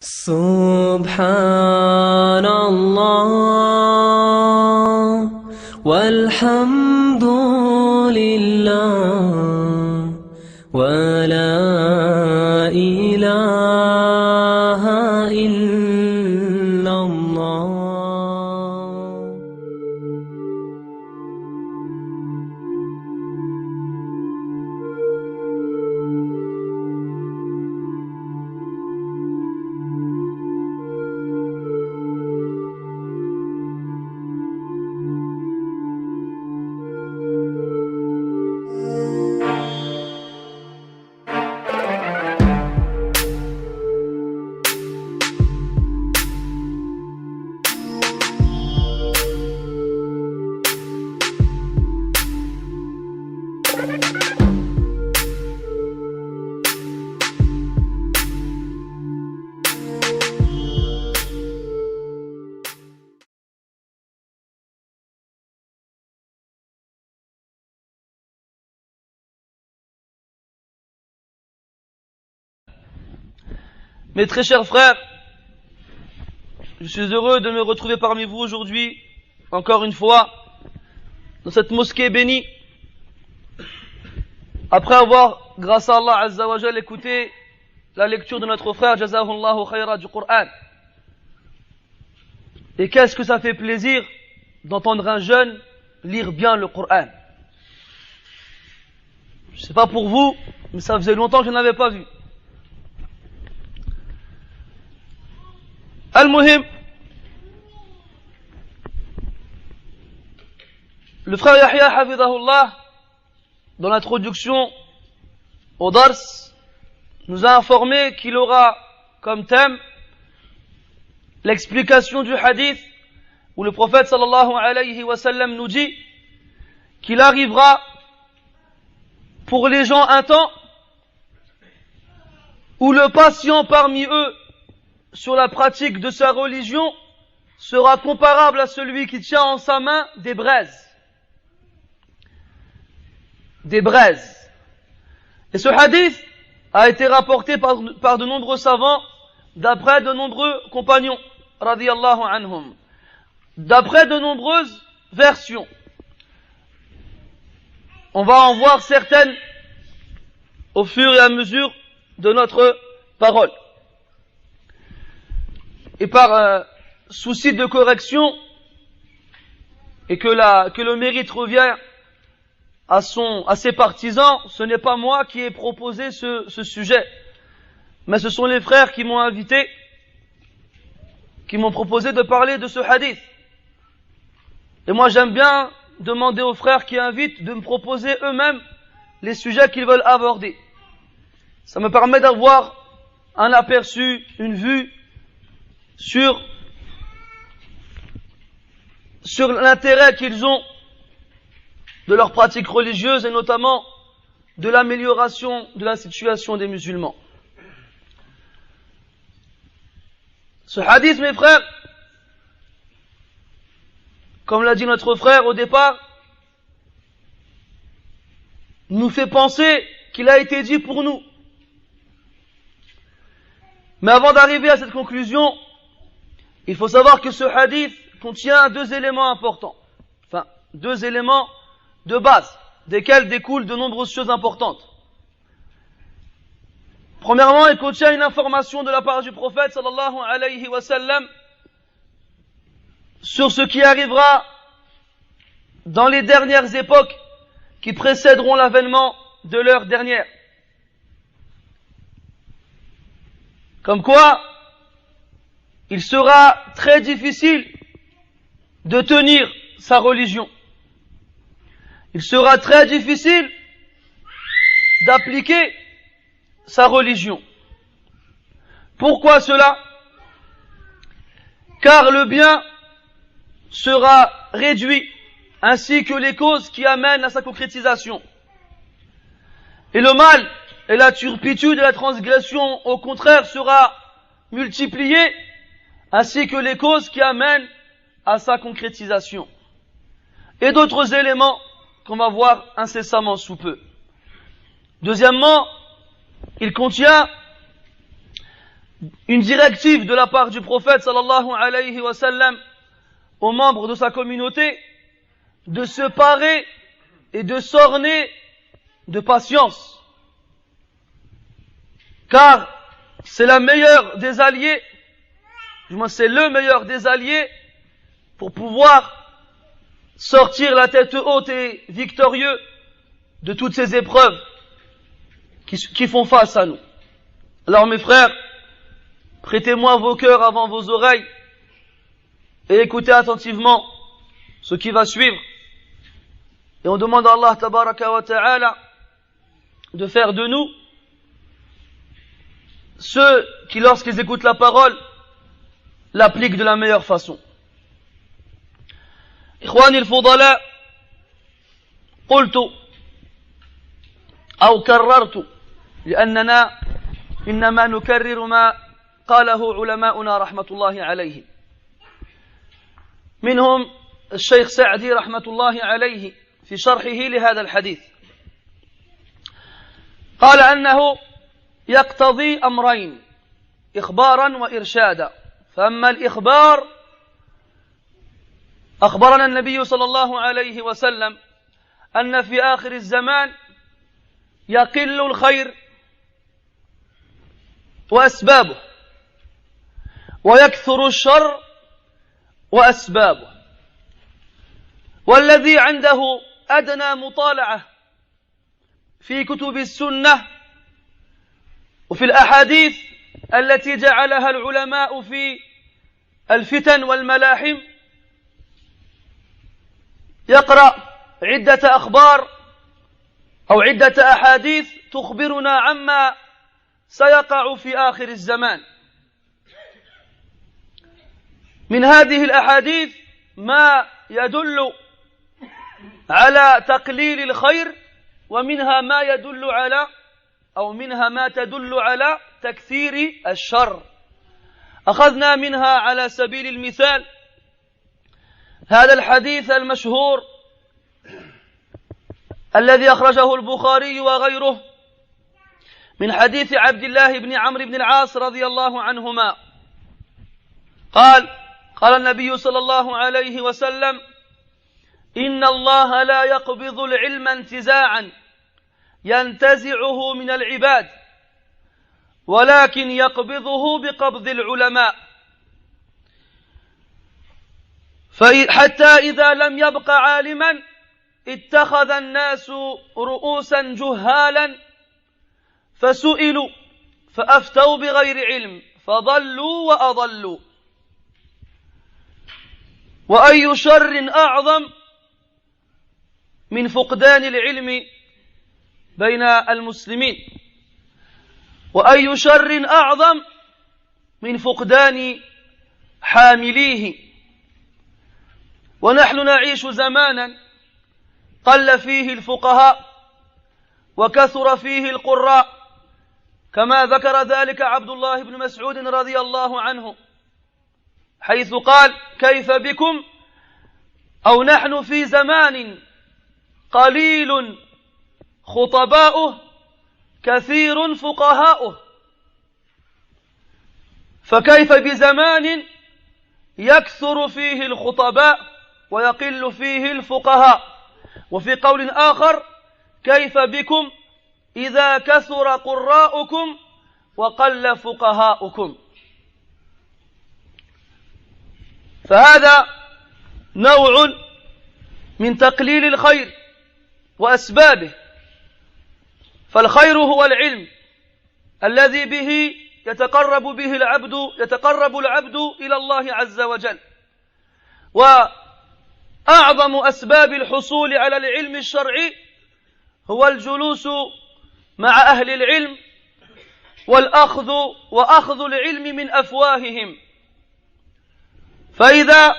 سبحان الله والحمد لله ولا إله إلا الله. Mes très chers frères, je suis heureux de me retrouver parmi vous aujourd'hui, encore une fois, dans cette mosquée bénie, après avoir, grâce à Allah Azza wa Jal, écouté la lecture de notre frère, Jazahullahu khayra, du Coran. Et qu'est-ce que ça fait plaisir d'entendre un jeune lire bien le Coran. Je sais pas pour vous, mais ça faisait longtemps que je n'avais pas vu. Al-Muhim, le frère Yahya Hafidahullah, dans l'introduction au Dars, nous a informé qu'il aura comme thème l'explication du hadith où le prophète sallallahu alayhi wa sallam nous dit qu'il arrivera pour les gens un temps où le patient parmi eux sur la pratique de sa religion sera comparable à celui qui tient en sa main des braises. Des braises. Et ce hadith a été rapporté par de nombreux savants d'après de nombreux compagnons, radiyallahu anhum, d'après de nombreuses versions. On va en voir certaines au fur et à mesure de notre parole. Et par souci de correction, et que le mérite revient à ses partisans, ce n'est pas moi qui ai proposé ce sujet, mais ce sont les frères qui m'ont invité, qui m'ont proposé de parler de ce hadith. Et moi j'aime bien demander aux frères qui invitent de me proposer eux-mêmes les sujets qu'ils veulent aborder. Ça me permet d'avoir un aperçu, une vue sur l'intérêt qu'ils ont de leur pratique religieuse et notamment de l'amélioration de la situation des musulmans. Ce hadith, mes frères, comme l'a dit notre frère au départ, nous fait penser qu'il a été dit pour nous. Mais avant d'arriver à cette conclusion, il faut savoir que ce hadith contient deux éléments importants. Enfin, deux éléments de base, desquels découlent de nombreuses choses importantes. Premièrement, il contient une information de la part du prophète sallallahu alayhi wa sallam sur ce qui arrivera dans les dernières époques qui précéderont l'avènement de l'heure dernière. Comme quoi, il sera très difficile de tenir sa religion. Il sera très difficile d'appliquer sa religion. Pourquoi cela? Car le bien sera réduit, ainsi que les causes qui amènent à sa concrétisation. Et le mal et la turpitude et la transgression, au contraire, sera multipliée, ainsi que les causes qui amènent à sa concrétisation. Et d'autres éléments qu'on va voir incessamment sous peu. Deuxièmement, il contient une directive de la part du prophète sallallahu alayhi wa sallam aux membres de sa communauté de se parer et de s'orner de patience. Car c'est la meilleure des alliés, du moins c'est le meilleur des alliés pour pouvoir sortir la tête haute et victorieux de toutes ces épreuves qui font face à nous. Alors mes frères, prêtez-moi vos cœurs avant vos oreilles et écoutez attentivement ce qui va suivre. Et on demande à Allah tabaraka wa ta'ala de faire de nous ceux qui, lorsqu'ils écoutent la parole, l'appliquent de la meilleure façon. إخواني الفضلاء، قلت أو كررت لأننا إنما نكرر ما قاله علماؤنا رحمة الله عليهم، منهم الشيخ سعدي رحمة الله عليه في شرحه لهذا الحديث قال أنه يقتضي أمرين: إخبارا وإرشادا. فأما الإخبار، أخبرنا النبي صلى الله عليه وسلم أن في آخر الزمان يقل الخير وأسبابه ويكثر الشر وأسبابه، والذي عنده أدنى مطالعة في كتب السنة وفي الأحاديث التي جعلها العلماء في الفتن والملاحم يقرأ عدة أخبار أو عدة أحاديث تخبرنا عما سيقع في آخر الزمان. من هذه الأحاديث ما يدل على تقليل الخير، ومنها ما يدل على أو منها ما تدل على تكثير الشر. أخذنا منها على سبيل المثال هذا الحديث المشهور الذي أخرجه البخاري وغيره من حديث عبد الله بن عمرو بن العاص رضي الله عنهما قال النبي صلى الله عليه وسلم: إن الله لا يقبض العلم انتزاعا ينتزعه من العباد، ولكن يقبضه بقبض العلماء، حتى إذا لم يبق عالما اتخذ الناس رؤوسا جهالا فسئلوا فأفتوا بغير علم فضلوا وأضلوا. وأي شر أعظم من فقدان العلم بين المسلمين، وأي شر أعظم من فقدان حامليه. ونحن نعيش زمانا قل فيه الفقهاء وكثر فيه القراء، كما ذكر ذلك عبد الله بن مسعود رضي الله عنه، حيث قال: كيف بكم أو نحن في زمان قليل خطباؤه كثير فقهاؤه، فكيف بزمان يكثر فيه الخطباء ويقل فيه الفقهاء. وفي قول آخر: كيف بكم إذا كثر قراؤكم وقل فقهاؤكم. فهذا نوع من تقليل الخير وأسبابه. فالخير هو العلم الذي به يتقرب العبد إلى الله عز وجل. وأعظم أسباب الحصول على العلم الشرعي هو الجلوس مع أهل العلم وأخذ العلم من أفواههم. فإذا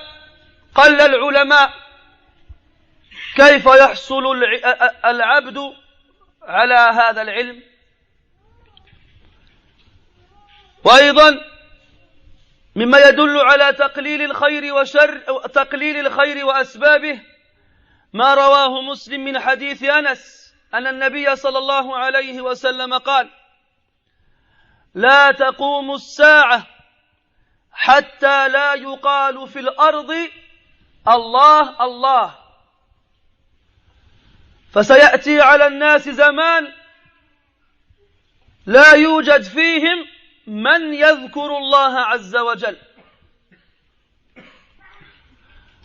قل العلماء كيف يحصل العبد على هذا العلم؟ وأيضا مما يدل على تقليل الخير وأسبابه ما رواه مسلم من حديث أنس أن النبي صلى الله عليه وسلم قال: لا تقوم الساعة حتى لا يقال في الأرض الله الله. فسيأتي على الناس زمان لا يوجد فيهم من يذكر الله عز وجل،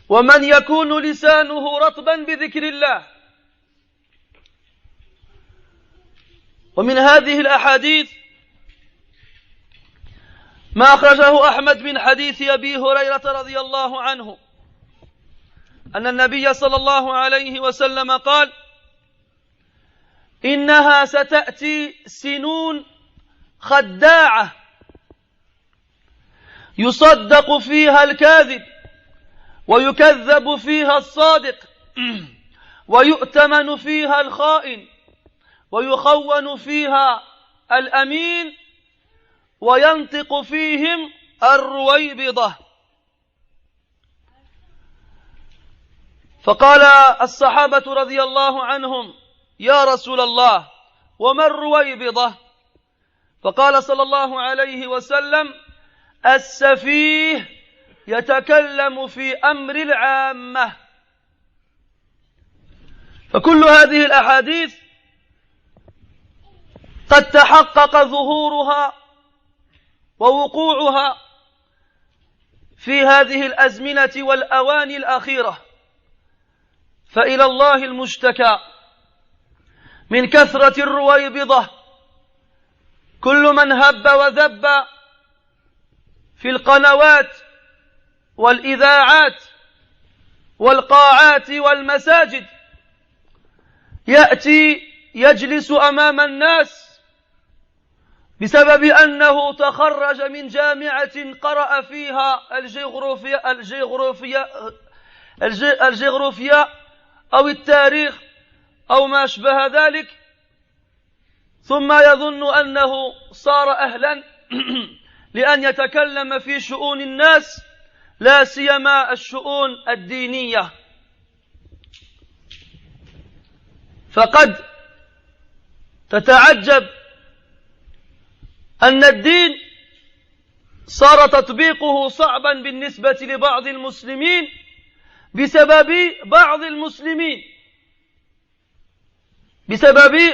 ومن يكون لسانه رطبا بذكر الله. ومن هذه الأحاديث ما أخرجه أحمد من حديث أبي هريرة رضي الله عنه أن النبي صلى الله عليه وسلم قال: إنها ستأتي سنون خداعة يصدق فيها الكاذب ويكذب فيها الصادق ويؤتمن فيها الخائن ويخون فيها الأمين وينطق فيهم الرويبضة. فقال الصحابة رضي الله عنهم: يا رسول الله، وما الرويبضة؟ فقال صلى الله عليه وسلم: السفيه يتكلم في أمر العامة. فكل هذه الأحاديث قد تحقق ظهورها ووقوعها في هذه الأزمنة والأواني الأخيرة، فإلى الله المشتكى من كثرة الرويبضة. كل من هب وذب في القنوات والإذاعات والقاعات والمساجد يأتي يجلس أمام الناس بسبب أنه تخرج من جامعة قرأ فيها الجغرافيا أو التاريخ أو ما أشبه ذلك، ثم يظن أنه صار أهلا لأن يتكلم في شؤون الناس، لا سيما الشؤون الدينية. فقد تتعجب أن الدين صار تطبيقه صعبا بالنسبة لبعض المسلمين بسبب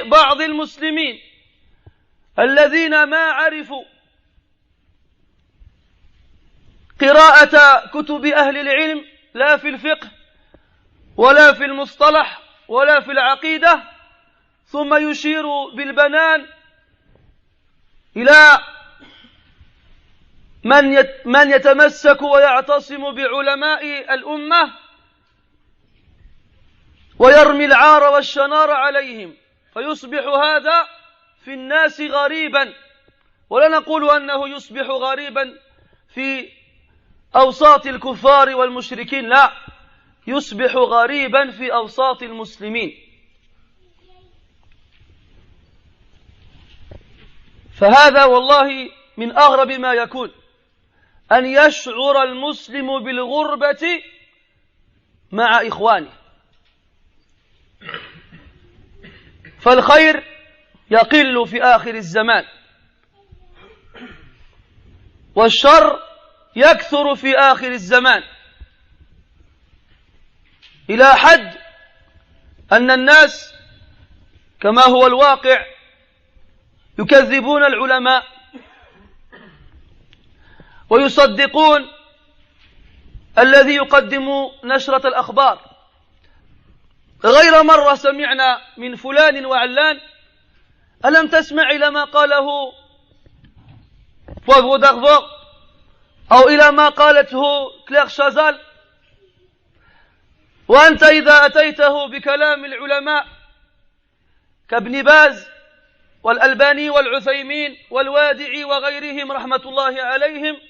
بعض المسلمين الذين ما عرفوا قراءة كتب أهل العلم، لا في الفقه ولا في المصطلح ولا في العقيدة، ثم يشير بالبنان إلى من يتمسك ويعتصم بعلماء الأمة ويرمي العار والشنار عليهم، فيصبح هذا في الناس غريبا. ولا نقول أنه يصبح غريبا في أوساط الكفار والمشركين، لا، يصبح غريبا في أوساط المسلمين. فهذا والله من أغرب ما يكون، أن يشعر المسلم بالغربة مع إخوانه. فالخير يقل في آخر الزمان، والشر يكثر في آخر الزمان، إلى حد أن الناس كما هو الواقع يكذبون العلماء ويصدقون الذي يقدم نشرة الأخبار. غير مرة سمعنا من فلان وعلان: ألم تسمع إلى ما قاله بوغوداغفو أو إلى ما قالته كلير شازال؟ وأنت إذا أتيته بكلام العلماء كابن باز والألباني والعثيمين والوادعي وغيرهم رحمة الله عليهم،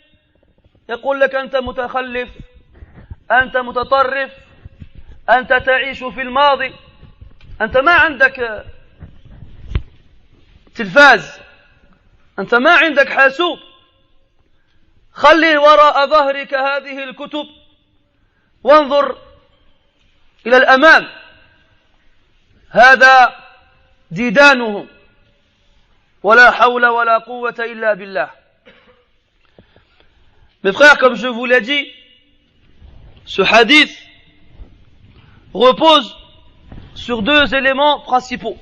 يقول لك: أنت متخلف، أنت متطرف، أنت تعيش في الماضي، أنت ما عندك تلفاز، أنت ما عندك حاسوب، خلي وراء ظهرك هذه الكتب وانظر إلى الأمام. هذا ديدانهم Wala hawla wala quwwata illa billah. Mes frères, comme je vous l'ai dit, ce hadith repose sur deux éléments principaux.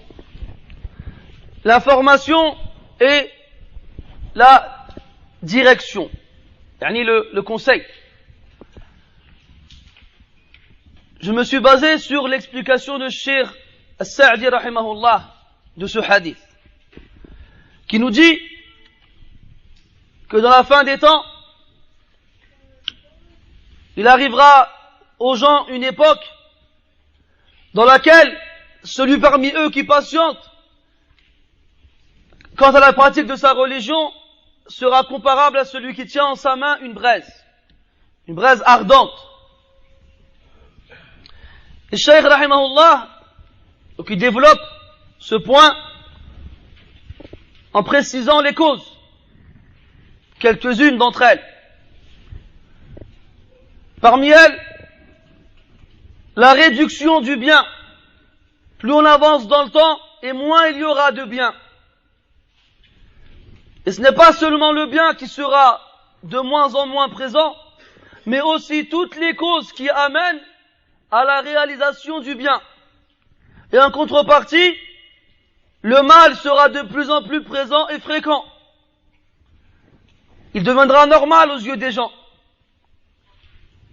L'information et la direction, yani le conseil. Je me suis basé sur l'explication de Cheikh As-Sa'di rahimahullah de ce hadith, qui nous dit que dans la fin des temps, il arrivera aux gens une époque dans laquelle celui parmi eux qui patiente quant à la pratique de sa religion sera comparable à celui qui tient en sa main une braise ardente. Et Cheikh rahimahullah, donc il développe ce point en précisant les causes, quelques-unes d'entre elles. Parmi elles, la réduction du bien. Plus on avance dans le temps, et moins il y aura de bien. Et ce n'est pas seulement le bien qui sera de moins en moins présent, mais aussi toutes les causes qui amènent à la réalisation du bien. Et en contrepartie, le mal sera de plus en plus présent et fréquent. Il deviendra normal aux yeux des gens.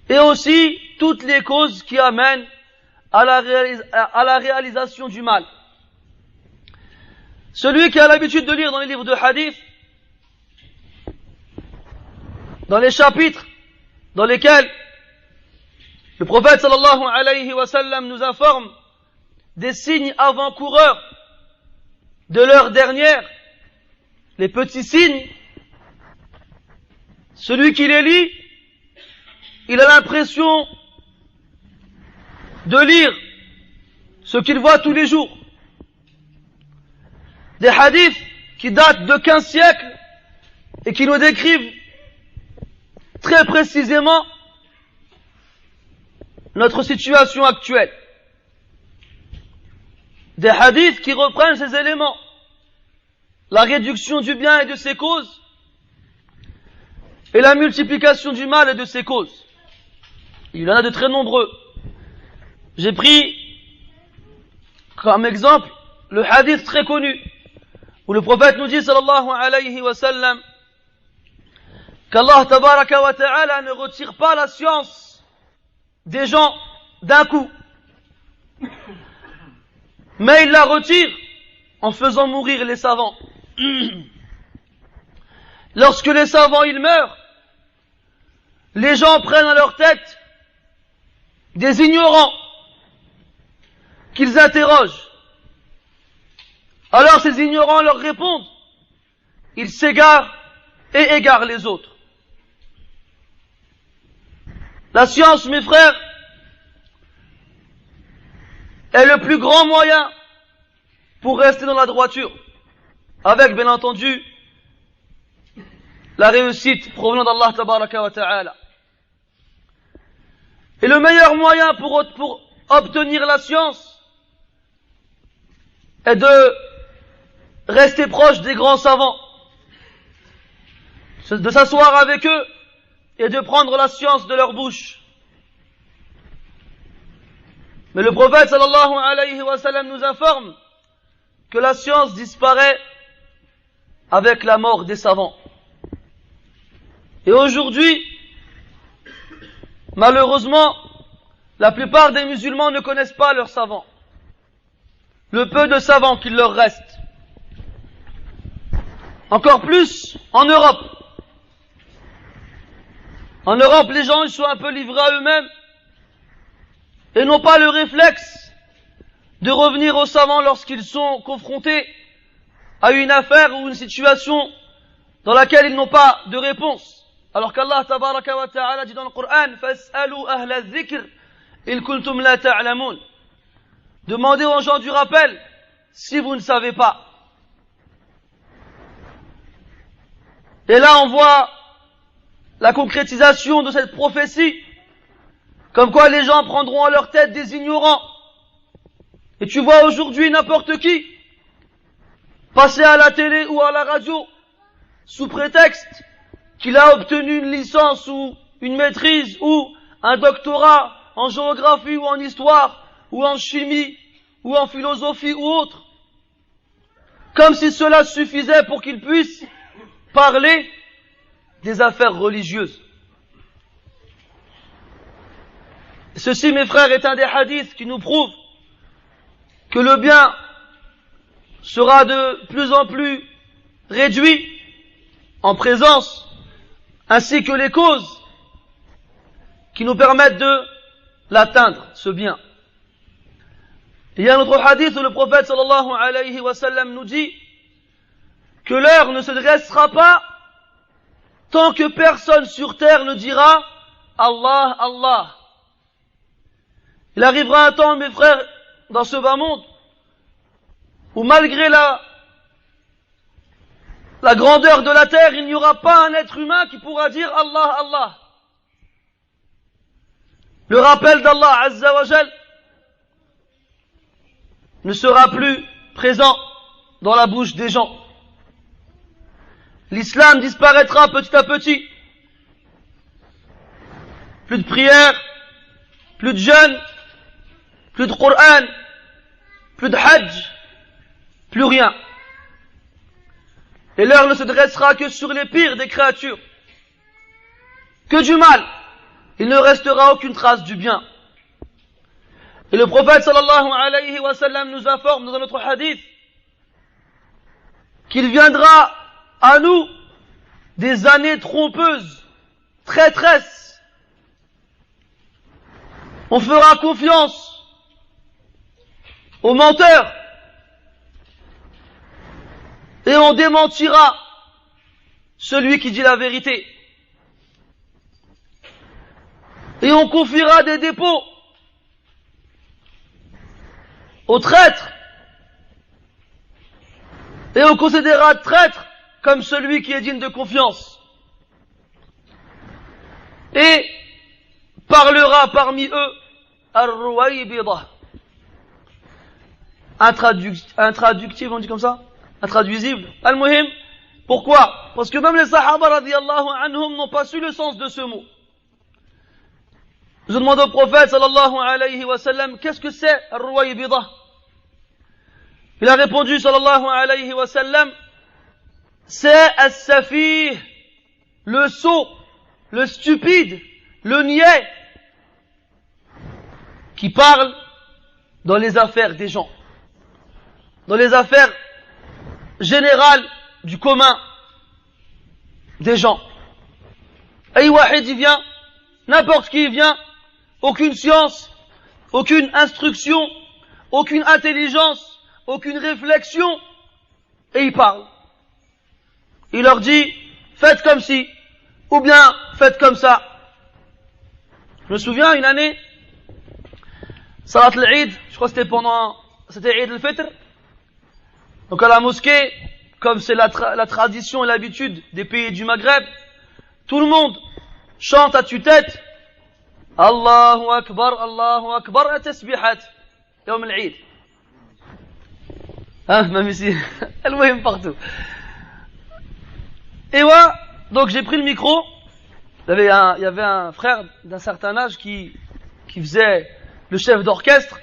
Et aussi toutes les causes qui amènent à la réalisation du mal. Celui qui a l'habitude de lire dans les livres de hadith, dans les chapitres dans lesquels le prophète sallallahu alayhi wa sallam nous informe des signes avant-coureurs de l'heure dernière, les petits signes, celui qui les lit, il a l'impression de lire ce qu'il voit tous les jours. Des hadiths qui datent de 15 siècles et qui nous décrivent très précisément notre situation actuelle. Des hadiths qui reprennent ces éléments. La réduction du bien et de ses causes, et la multiplication du mal et de ses causes. Il y en a de très nombreux. J'ai pris comme exemple le hadith très connu, où le prophète nous dit sallallahu alayhi wa sallam qu'Allah tabaraka wa ta'ala ne retire pas la science des gens d'un coup, mais il la retire en faisant mourir les savants. Lorsque les savants ils meurent, les gens prennent à leur tête des ignorants qu'ils interrogent. Alors ces ignorants leur répondent, ils s'égarent et égarent les autres. La science, mes frères, est le plus grand moyen pour rester dans la droiture, avec bien entendu la réussite provenant d'Allah tabaraka wa ta'ala. Et le meilleur moyen pour obtenir la science est de rester proche des grands savants, de s'asseoir avec eux et de prendre la science de leur bouche. Mais le prophète sallallahu alayhi wa sallam nous informe que la science disparaît avec la mort des savants. Et aujourd'hui, malheureusement, la plupart des musulmans ne connaissent pas leurs savants. Le peu de savants qu'il leur reste. Encore plus en Europe. En Europe, les gens ils sont un peu livrés à eux-mêmes et n'ont pas le réflexe de revenir aux savants lorsqu'ils sont confrontés à une affaire ou une situation dans laquelle ils n'ont pas de réponse. Alors qu'Allah tabaraka wa ta'ala dit dans le Coran, فَاسْأَلُوا أَهْلَ الذِّكْرِ إِن كُنتُمْ لَا تَعْلَمُونَ. Demandez aux gens du rappel si vous ne savez pas. Et là on voit la concrétisation de cette prophétie, comme quoi les gens prendront à leur tête des ignorants. Et tu vois aujourd'hui n'importe qui passer à la télé ou à la radio sous prétexte qu'il a obtenu une licence ou une maîtrise ou un doctorat en géographie ou en histoire ou en chimie ou en philosophie ou autre, comme si cela suffisait pour qu'il puisse parler des affaires religieuses. Ceci, mes frères, est un des hadiths qui nous prouve que le bien sera de plus en plus réduit en présence, ainsi que les causes qui nous permettent de l'atteindre, ce bien. Il y a un autre hadith où le prophète sallallahu alayhi wa sallam nous dit que l'heure ne se dressera pas tant que personne sur terre ne dira Allah, Allah. Il arrivera un temps, mes frères, dans ce bas monde, où malgré la grandeur de la terre, il n'y aura pas un être humain qui pourra dire Allah, Allah. Le rappel d'Allah Azza wa Jal ne sera plus présent dans la bouche des gens. L'islam disparaîtra petit à petit. Plus de prières, plus de jeûnes, plus de Coran, plus de Hajj, plus rien. Et l'heure ne se dressera que sur les pires des créatures. Que du mal. Il ne restera aucune trace du bien. Et le prophète sallallahu alayhi wa sallam nous informe dans un autre hadith qu'il viendra à nous des années trompeuses, traîtresses. On fera confiance aux menteurs et on démentira celui qui dit la vérité. Et on confiera des dépôts aux traîtres. Et on considérera traître comme celui qui est digne de confiance. Et parlera parmi eux Ar-Ruwaybidah. Intraductible, on dit comme ça? Intraduisible. Al-Muhim. Pourquoi? Parce que même les Sahaba radiyallahu anhum n'ont pas su le sens de ce mot. Je demande au prophète sallallahu alayhi wa sallam, qu'est-ce que c'est Ar-Ruwaybidah? Il a répondu sallallahu alayhi wa sallam, c'est as-safih, le sot, le stupide, le niais, qui parle dans les affaires des gens, dans les affaires générales du commun des gens. Aïe wahid y vient, n'importe qui y vient, aucune science, aucune instruction, aucune intelligence, aucune réflexion, et il parle. Il leur dit, faites comme ci, ou bien faites comme ça. Je me souviens, une année, Salat al-Eid, je crois que c'était Eid al-Fitr. Donc à la mosquée, comme c'est la tradition et l'habitude des pays du Maghreb, tout le monde chante à tue-tête, Allahu Akbar, at-tasbihat, yawm al-Eid. Hein, même ici, elle voyait partout. Et ouais, donc j'ai pris le micro. Il y avait un frère d'un certain âge qui faisait le chef d'orchestre.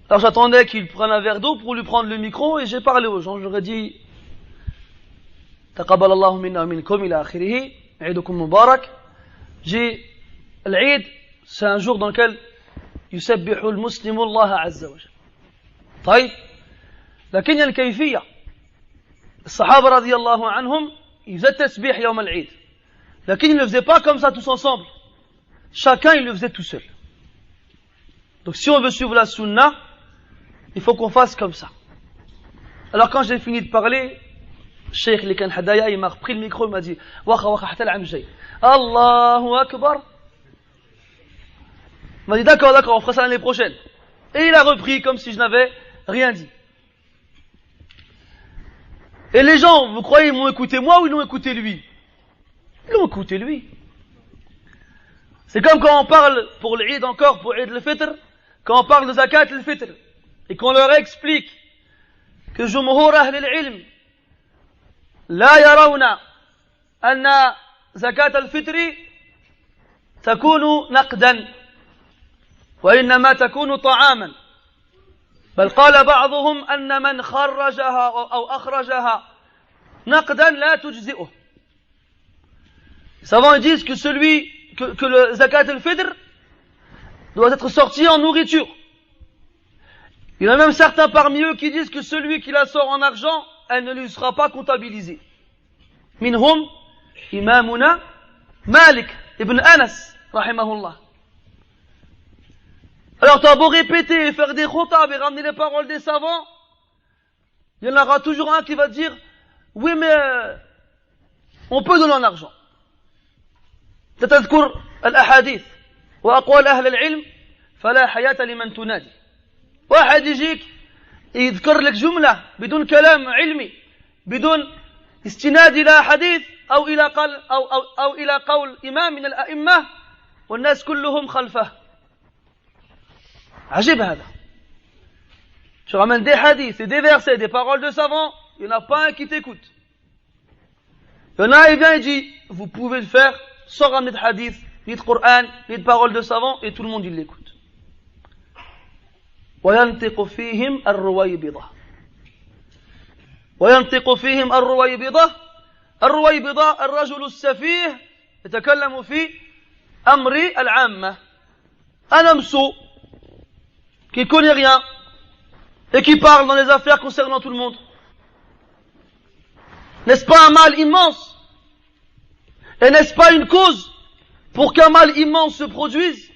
Alors j'attendais qu'il prenne un verre d'eau pour lui prendre le micro et j'ai parlé aux gens. J'aurais dit Taqabbal Allahu minna wa minkum ila akhirih, Eidukum Mubarak. L'Eid, c'est un jour dans lequel يسبح المسلم الله عز وجل. طيب لكن الكيفية الصحابة رضي الله عنهم ils faisaient tasbih يوم العيد لكن ils ne le faisaient pas comme ça tous ensemble, chacun il le faisait tout seul. Donc si on veut suivre la sunna, il faut qu'on fasse comme ça. Alors quand j'ai fini de parler, Cheikh Likan Hadaya il m'a repris le micro, il m'a dit Wacha hatta al-am jay, Allahu Akbar. Il m'a dit d'accord, on fera ça l'année prochaine. Et il a repris comme si je n'avais rien dit. Et les gens, vous croyez, ils m'ont écouté moi ou ils l'ont écouté lui? Ils l'ont écouté lui. C'est comme quand on parle pour l'Eid encore, pour Eid al-Fitr, quand on parle de Zakat al-Fitr, et qu'on leur explique جمهور أهل العلم لا يرون أن زكاة الفطر تكون نقدا وإنما تكون طعاما، بل قال بعضهم أن من خرجها أو أخرجها نقدا لا تجزئه. Les savants disent que le zakat al-fitr doit être sorti en nourriture. Il y en a même certains parmi eux qui disent que celui qui la sort en argent, elle ne lui sera pas comptabilisée. Minhum imamuna Malik ibn Anas rahimahullah. Alors tu as beau répéter et faire des khotab et ramener les paroles des savants, il y en aura toujours un qui va dire oui mais on peut donner en argent. تتذكر الأحاديث وأقوال أهل العلم فلا حياة لمن تنادي. واحد يجيك يذكر لك جملة بدون كلام علمي، بدون استناد إلى حديث أو إلى قول إمام من الأئمة والناس كلهم خلفه. عجيب هذا. Tu ramènes des hadiths et des versets, des paroles de savants, il n'y en a pas un qui t'écoute. Il y en a, il vient et dit, vous pouvez le faire sans ramener de hadith, ni de Coran, ni de paroles de savants, et tout le monde il l'écoute. وينطق فيهم الرويبضة. وينطق فيهم الرويبضة. الرويبضة الرجل السفيه يتكلم في أمر العامة. Un homme sot qui connaît rien et qui parle dans les affaires concernant tout le monde. N'est-ce pas un mal immense? Et n'est-ce pas une cause pour qu'un mal immense se produise?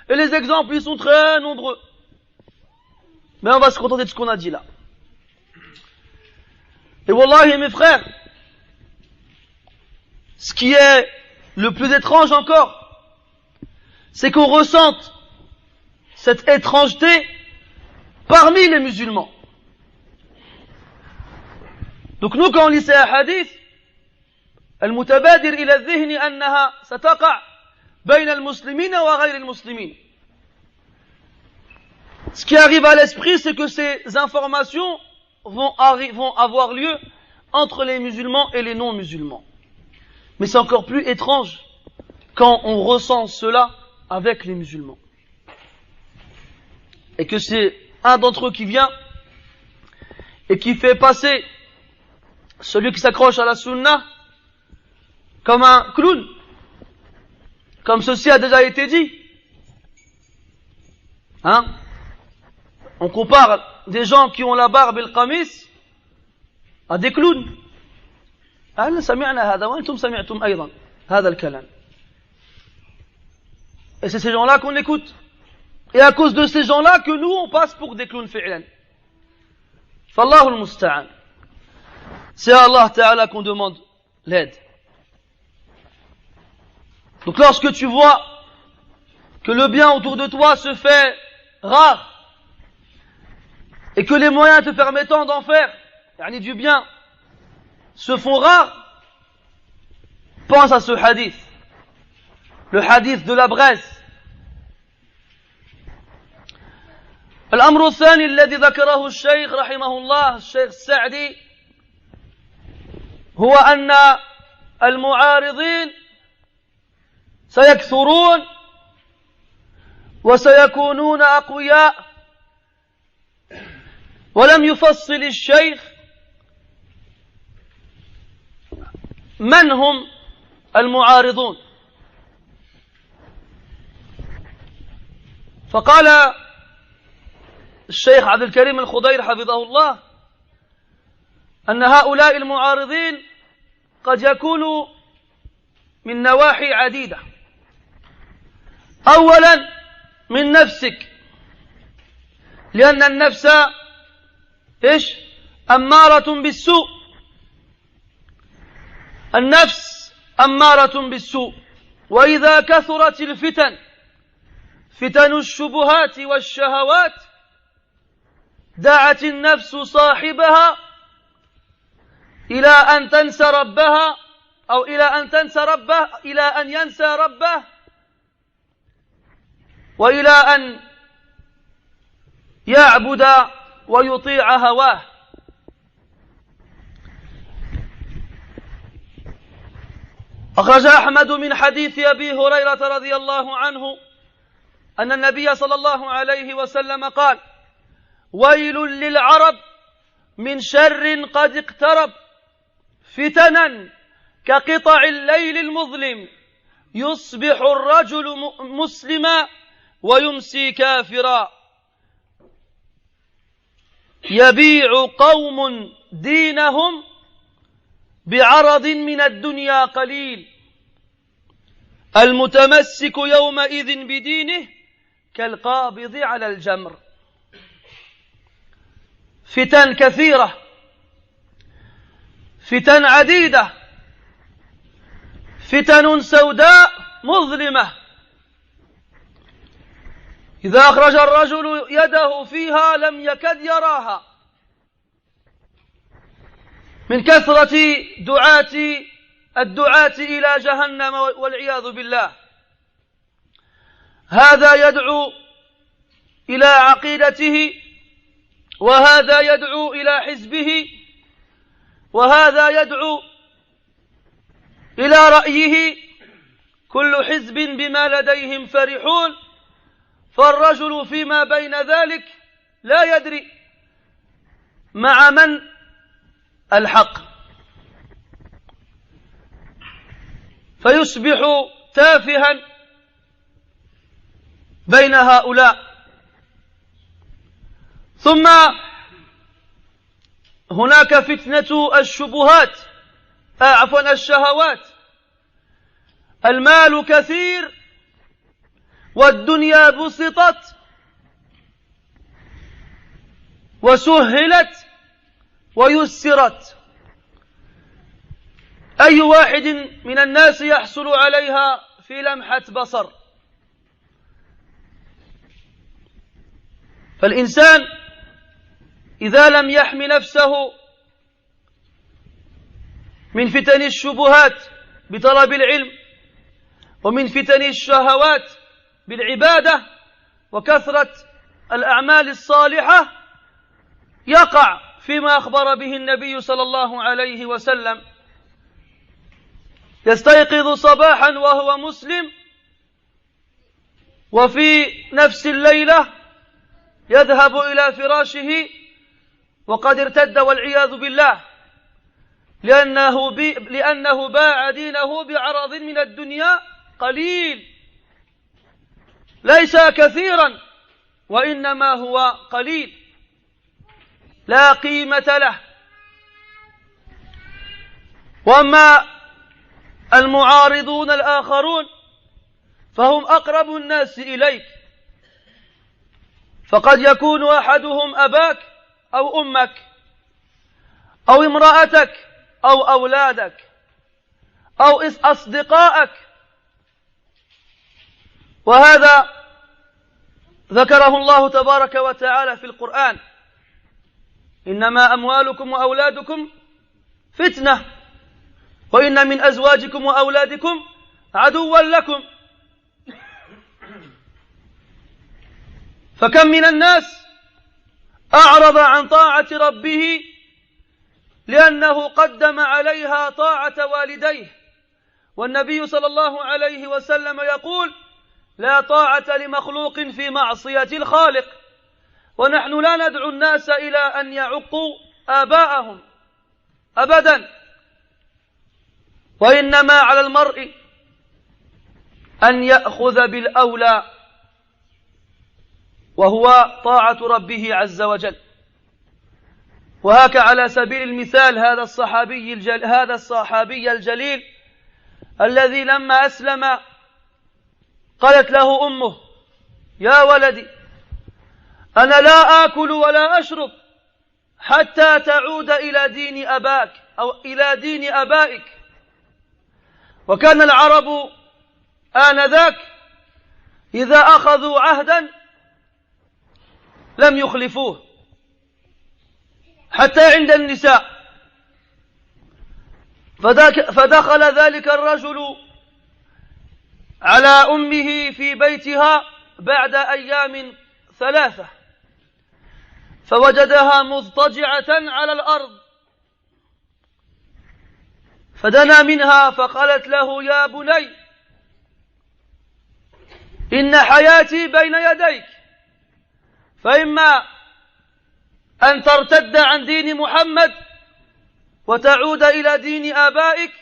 Et les exemples ils sont très nombreux. Mais on va se contenter de ce qu'on a dit là. Et wallahi mes frères, ce qui est le plus étrange encore, c'est qu'on ressente cette étrangeté parmi les musulmans. Donc nous quand on lit ces hadiths, المتبادر إلى الذهن أنها ستقع بين المسلمين وغير المسلمين. Ce qui arrive à l'esprit, c'est que ces informations vont avoir lieu entre les musulmans et les non-musulmans. Mais c'est encore plus étrange quand on ressent cela avec les musulmans. Et que c'est un d'entre eux qui vient et qui fait passer celui qui s'accroche à la sunna comme un clown, comme ceci a déjà été dit. Hein? On compare des gens qui ont la barbe et le qamis à des clowns. هل سمعنا هذا وأنتم سمعتم أيضا هذا الكلام. Et c'est ces gens-là qu'on écoute. Et à cause de ces gens-là que nous on passe pour des clowns fi'lan. فالله المستعان. C'est à Allah Ta'ala qu'on demande l'aide. Donc lorsque tu vois que le bien autour de toi se fait rare et que les moyens te permettant d'en faire, yani du bien, se font rares, pense à ce hadith, le hadith de la braise. الأمر الثاني الذي ذكره الشيخ رحمه الله الشيخ السعدي هو أن المعارضين سيكثرون وسيكونون أقوياء. ولم يفصل الشيخ من هم المعارضون، فقال الشيخ عبد الكريم الخضير حفظه الله أن هؤلاء المعارضين قد يكونوا من نواحي عديدة. أولا من نفسك، لأن النفس إيش؟ أمارة بالسوء. النفس أمارة بالسوء، وإذا كثرت الفتن، فتن الشبهات والشهوات، دعت النفس صاحبها إلى أن تنسى ربها أو إلى أن ينسى ربه، وإلى أن يعبد ويطيع هواه. أخرج أحمد من حديث أبي هريرة رضي الله عنه أن النبي صلى الله عليه وسلم قال: ويل للعرب من شر قد اقترب، فتنا كقطع الليل المظلم، يصبح الرجل مسلما ويمسي كافرا، يبيع قوم دينهم بعرض من الدنيا قليل، المتمسك يومئذ بدينه كالقابض على الجمر. فتن كثيرة، فتن عديدة، فتن سوداء مظلمة، إذا أخرج الرجل يده فيها لم يكد يراها، من كثرة الدعاة إلى جهنم والعياذ بالله. هذا يدعو إلى عقيدته، وهذا يدعو إلى حزبه، وهذا يدعو إلى رأيه، كل حزب بما لديهم فرحون، فالرجل فيما بين ذلك لا يدري مع من الحق، فيصبح تافها بين هؤلاء. ثم هناك فتنة الشبهات، عفوا الشهوات. المال كثير والدنيا بسطت وسهلت ويسرت، أي واحد من الناس يحصل عليها في لمحة بصر. فالإنسان إذا لم يحم نفسه من فتن الشبهات بطلب العلم، ومن فتن الشهوات بالعبادة وكثرة الأعمال الصالحة، يقع فيما أخبر به النبي صلى الله عليه وسلم: يستيقظ صباحا وهو مسلم، وفي نفس الليلة يذهب إلى فراشه وقد ارتد والعياذ بالله، لأنه باع دينه بعرض من الدنيا قليل، ليس كثيرا وإنما هو قليل لا قيمة له. وأما المعارضون الآخرون فهم أقرب الناس إليك، فقد يكون أحدهم أباك أو أمك أو امرأتك أو أولادك أو أصدقائك، وهذا ذكره الله تبارك وتعالى في القرآن: إنما أموالكم وأولادكم فتنة، وإن من أزواجكم وأولادكم عدوا لكم. فكم من الناس أعرض عن طاعة ربه لأنه قدم عليها طاعة والديه، والنبي صلى الله عليه وسلم يقول: لا طاعة لمخلوق في معصية الخالق. ونحن لا ندعو الناس إلى أن يعقوا آباءهم أبدا، وإنما على المرء أن يأخذ بالأولى، وهو طاعة ربه عز وجل. وهك على سبيل المثال هذا الصحابي الجليل الذي لما أسلم قالت له أمه: يا ولدي، أنا لا آكل ولا أشرب حتى تعود إلى دين أباك أو إلى دين أبائك. وكان العرب آنذاك إذا أخذوا عهدا لم يخلفوه، حتى عند النساء. فدخل ذلك الرجل على أمه في بيتها بعد أيام 3، فوجدها مضطجعة على الأرض، فدنا منها فقالت له يا بني إن حياتي بين يديك فإما أن ترتد عن دين محمد وتعود إلى دين آبائك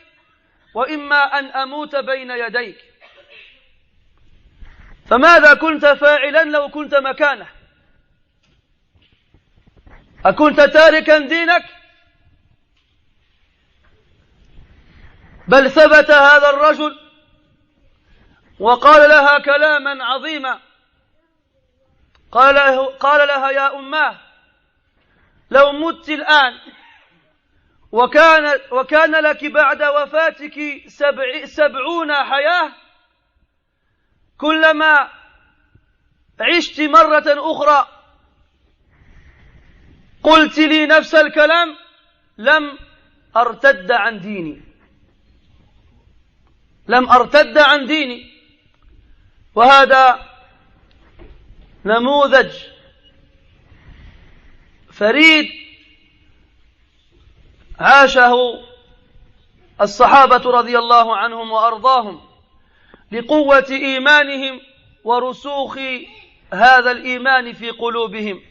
وإما أن أموت بين يديك فماذا كنت فاعلا لو كنت مكانه أكنت تاركا دينك بل ثبت هذا الرجل وقال لها كلاما عظيما قال لها يا أماه لو مت الآن وكان لك بعد وفاتك 70 حياة كلما عشت مرة أخرى قلت لي نفس الكلام لم أرتد عن ديني لم أرتد عن ديني وهذا نموذج فريد عاشه الصحابة رضي الله عنهم وأرضاهم لقوة إيمانهم ورسوخ هذا الإيمان في قلوبهم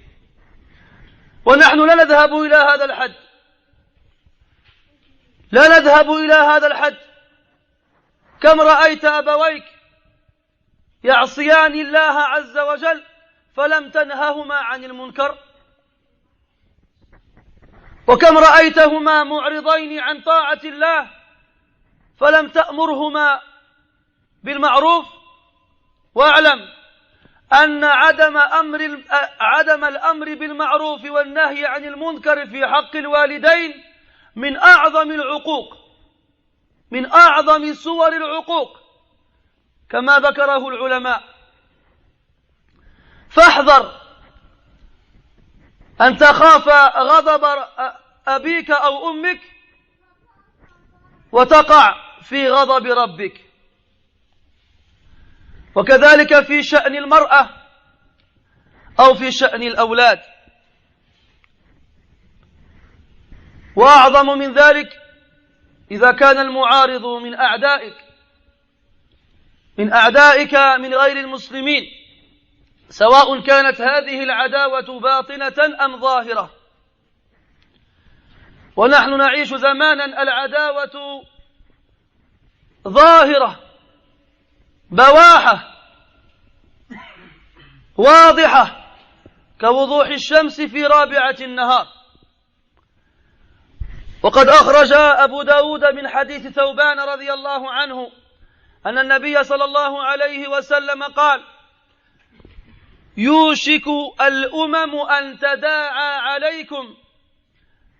ونحن لا نذهب إلى هذا الحد لا نذهب إلى هذا الحد كم رأيت أبويك يعصيان الله عز وجل فلم تنههما عن المنكر وكم رأيتهما معرضين عن طاعة الله فلم تأمرهما بالمعروف واعلم أن عدم الأمر بالمعروف والنهي عن المنكر في حق الوالدين من أعظم العقوق من أعظم صور العقوق كما ذكره العلماء فاحذر أن تخاف غضب أبيك أو أمك وتقع في غضب ربك وكذلك في شأن المرأة أو في شأن الأولاد وأعظم من ذلك إذا كان المعارض من أعدائك من غير المسلمين سواء كانت هذه العداوة باطنة أم ظاهرة ونحن نعيش زمانا العداوة ظاهرة بواحة واضحة كوضوح الشمس في رابعة النهار وقد أخرج أبو داود من حديث ثوبان رضي الله عنه أن النبي صلى الله عليه وسلم قال يوشك الأمم أن تداعى عليكم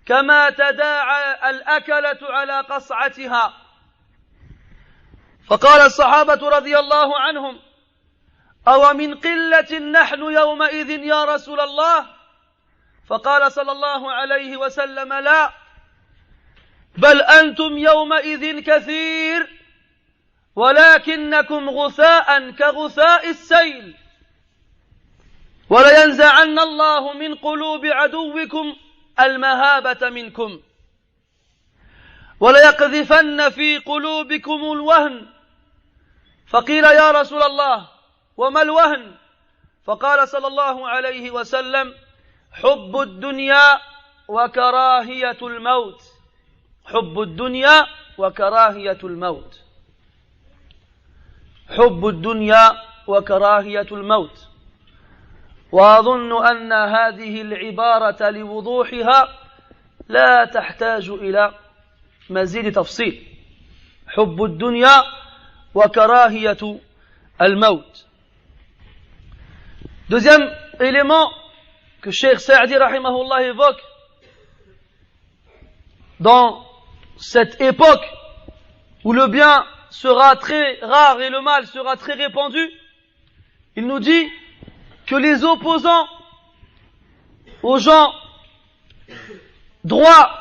كما تداعى الأكلة على قصعتها فقال الصحابة رضي الله عنهم أو من قلة نحن يومئذ يا رسول الله فقال صلى الله عليه وسلم لا بل أنتم يومئذ كثير ولكنكم غثاء كغثاء السيل ولينزعن الله من قلوب عدوكم المهابة منكم وليقذفن في قلوبكم الوهن فقيل يا رسول الله وما الوهن فقال صلى الله عليه وسلم حب الدنيا وكراهية الموت حب الدنيا وكراهية الموت حب الدنيا وكراهية الموت وأظن أن هذه العبارة لوضوحها لا تحتاج إلى مزيد تفصيل حب الدنيا وكراهية الموت. Deuxième élément que Cheikh Saadi rahimahullah évoque dans cette époque où le bien sera très rare et le mal sera très répandu, il nous dit que les opposants aux gens droits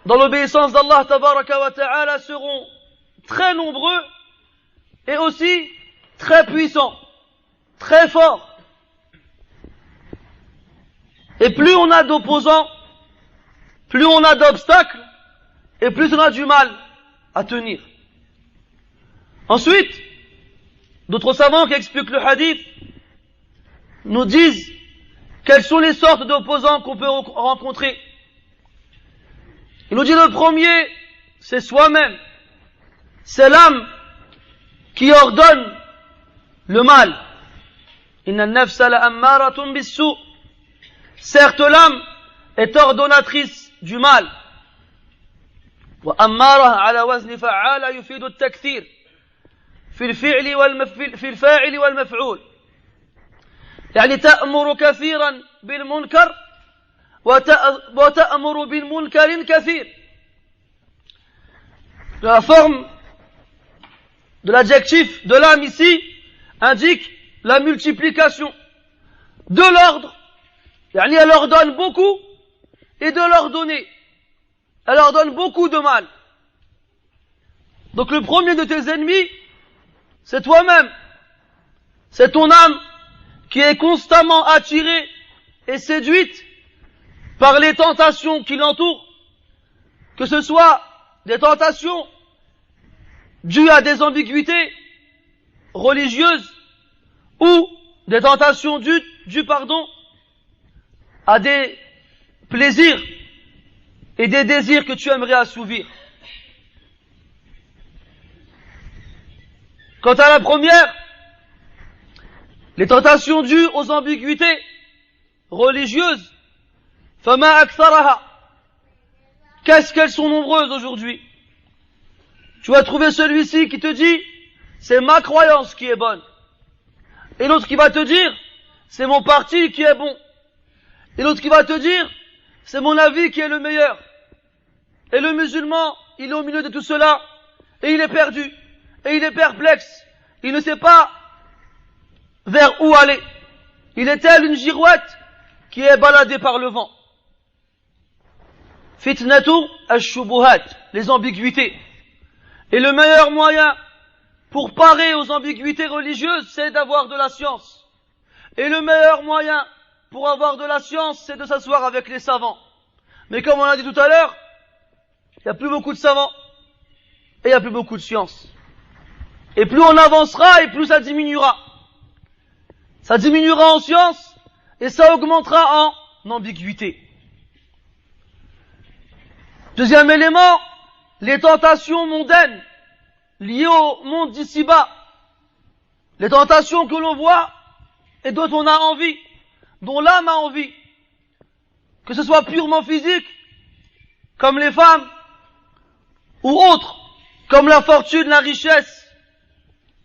dans l'obéissance d'Allah tabaraka wa ta'ala seront très nombreux et aussi très puissants, très forts. Et plus on a d'opposants, plus on a d'obstacles, et plus on a du mal à tenir. Ensuite, d'autres savants qui expliquent le hadith nous disent quelles sont les sortes d'opposants qu'on peut rencontrer. Il nous dit le premier, c'est soi-même. C'est l'âme qui ordonne le mal. Inna an-nafsa la'ammaratun bis-su'. Certes, l'âme est ordonnatrice du mal. Wa ammara ala wazni fa'ala yufidu at-takthir fi al-fi'li wal maf'ul. يعني تأمر كثيرا بالمنكر وتأمر بالمنكر كثير. La forme de l'adjectif de l'âme ici indique la multiplication de l'ordre. Yani elle ordonne beaucoup et de l'ordonner. Elle ordonne beaucoup de mal. Donc le premier de tes ennemis, c'est toi-même. C'est ton âme qui est constamment attirée et séduite par les tentations qui l'entourent, que ce soit des tentations dues à des ambiguïtés religieuses ou des tentations dues à des plaisirs et des désirs que tu aimerais assouvir. Quant à la première, les tentations dues aux ambiguïtés religieuses, fama aktharaha. Qu'est-ce qu'elles sont nombreuses aujourd'hui? Tu vas trouver celui-ci qui te dit, c'est ma croyance qui est bonne. Et l'autre qui va te dire, c'est mon parti qui est bon. Et l'autre qui va te dire, c'est mon avis qui est le meilleur. Et le musulman, il est au milieu de tout cela, et il est perdu, et il est perplexe. Il ne sait pas vers où aller. Il est tel une girouette qui est baladée par le vent. Fitnatu ash-shubuhat, les ambiguïtés. Et le meilleur moyen pour parer aux ambiguïtés religieuses, c'est d'avoir de la science. Et le meilleur moyen pour avoir de la science, c'est de s'asseoir avec les savants. Mais comme on l'a dit tout à l'heure, il n'y a plus beaucoup de savants et il n'y a plus beaucoup de science. Et plus on avancera et plus ça diminuera. Ça diminuera en science et ça augmentera en ambiguïté. Deuxième élément, les tentations mondaines liées au monde d'ici-bas. Les tentations que l'on voit et dont on a envie, dont l'âme a envie. Que ce soit purement physique, comme les femmes, ou autres, comme la fortune, la richesse,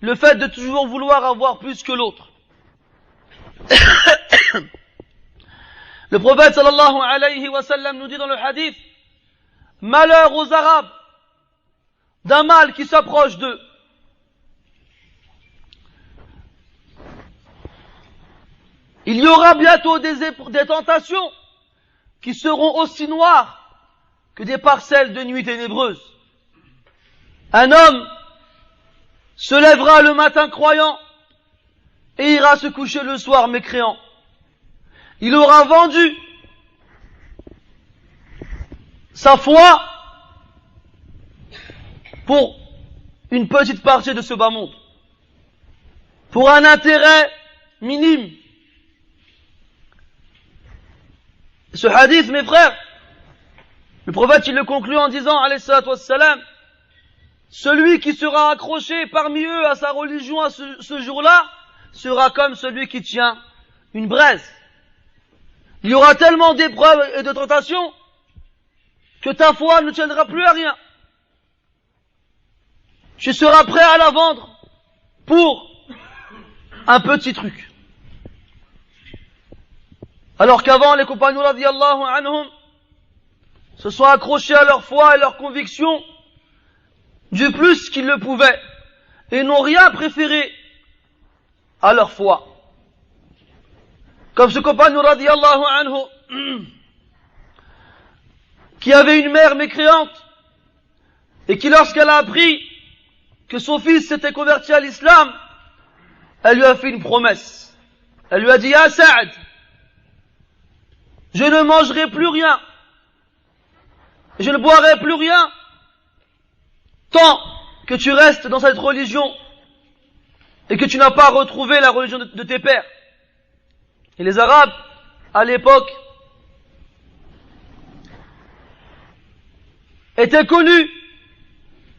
le fait de toujours vouloir avoir plus que l'autre. Le prophète sallallahu alayhi wa sallam nous dit dans le hadith, malheur aux Arabes d'un mal qui s'approche d'eux. Il y aura bientôt des tentations qui seront aussi noires que des parcelles de nuit ténébreuses. Un homme se lèvera le matin croyant et ira se coucher le soir mécréant. Il aura vendu sa foi pour une petite partie de ce bas monde, pour un intérêt minime. Ce hadith, mes frères, le prophète il le conclut en disant, alayhi salatu wassalam, celui qui sera accroché parmi eux à sa religion à ce jour-là sera comme celui qui tient une braise. Il y aura tellement d'épreuves et de tentations que ta foi ne tiendra plus à rien. Tu seras prêt à la vendre pour un petit truc. Alors qu'avant, les compagnons radiyallahu anhum se sont accrochés à leur foi et leur conviction du plus qu'ils le pouvaient et n'ont rien préféré à leur foi. Comme ce compagnon radiyallahu anhu qui avait une mère mécréante et qui, lorsqu'elle a appris que son fils s'était converti à l'islam, elle lui a fait une promesse. Elle lui a dit, ya Sa'd, je ne mangerai plus rien, je ne boirai plus rien, tant que tu restes dans cette religion et que tu n'as pas retrouvé la religion de tes pères. Et les Arabes, à l'époque, étaient connus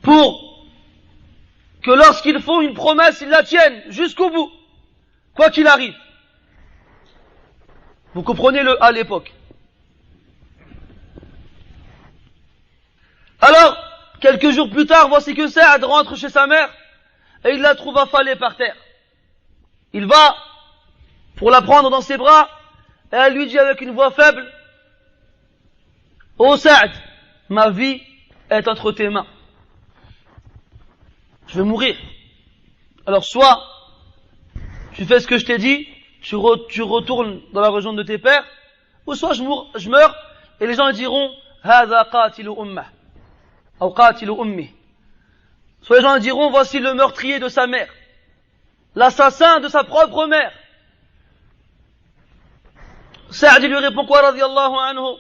pour que lorsqu'ils font une promesse, ils la tiennent jusqu'au bout, quoi qu'il arrive. Vous comprenez le à l'époque. Alors, quelques jours plus tard, voici que Saad rentre chez sa mère et il la trouve affalée par terre. Il va pour la prendre dans ses bras et elle lui dit avec une voix faible: Oh Saad, ma vie est entre tes mains. Je vais mourir. Alors soit tu fais ce que je t'ai dit, tu retournes dans la région de tes pères, ou soit je meurs et les gens diront Hada qatilu ummah. Ou qatilu ummi. Soit les gens diront voici le meurtrier de sa mère, l'assassin de sa propre mère. Saad lui répond quoi radiyallahu anhu?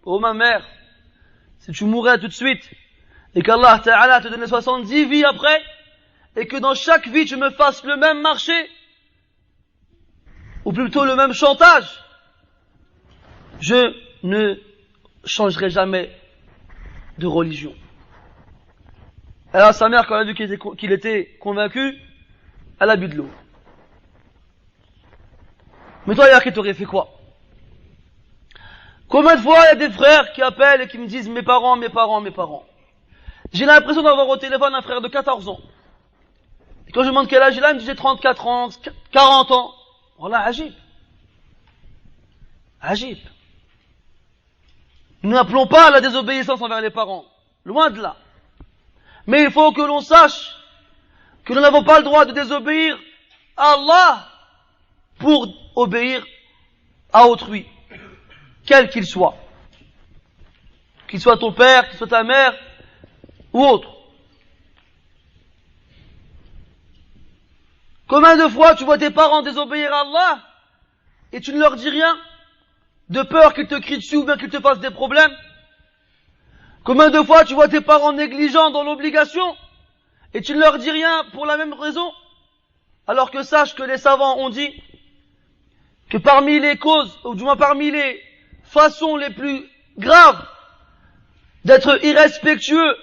Oh ma mère, si tu mourais tout de suite et qu'Allah Ta'ala te donnait 70 vies après et que dans chaque vie tu me fasses le même marché ou plutôt le même chantage, je ne changerai jamais de religion. Alors sa mère, quand elle a vu qu'il était convaincu, elle a bu de l'eau. Mais toi, Yaki, t'aurais fait quoi? Combien de fois il y a des frères qui appellent et qui me disent mes parents. J'ai l'impression d'avoir au téléphone un frère de 14 ans. Et quand je demande quel âge il a, il me dit j'ai 34 ans, 40 ans. Voilà, agib. Nous n'appelons pas à la désobéissance envers les parents. Loin de là. Mais il faut que l'on sache que nous n'avons pas le droit de désobéir à Allah pour obéir à autrui, quel qu'il soit. Qu'il soit ton père, qu'il soit ta mère, ou autre. Combien de fois tu vois tes parents désobéir à Allah et tu ne leur dis rien, de peur qu'ils te crient dessus ou bien qu'ils te fassent des problèmes? Combien de fois tu vois tes parents négligents dans l'obligation et tu ne leur dis rien pour la même raison? Alors que sache que les savants ont dit que parmi les causes, ou du moins parmi les façons les plus graves d'être irrespectueux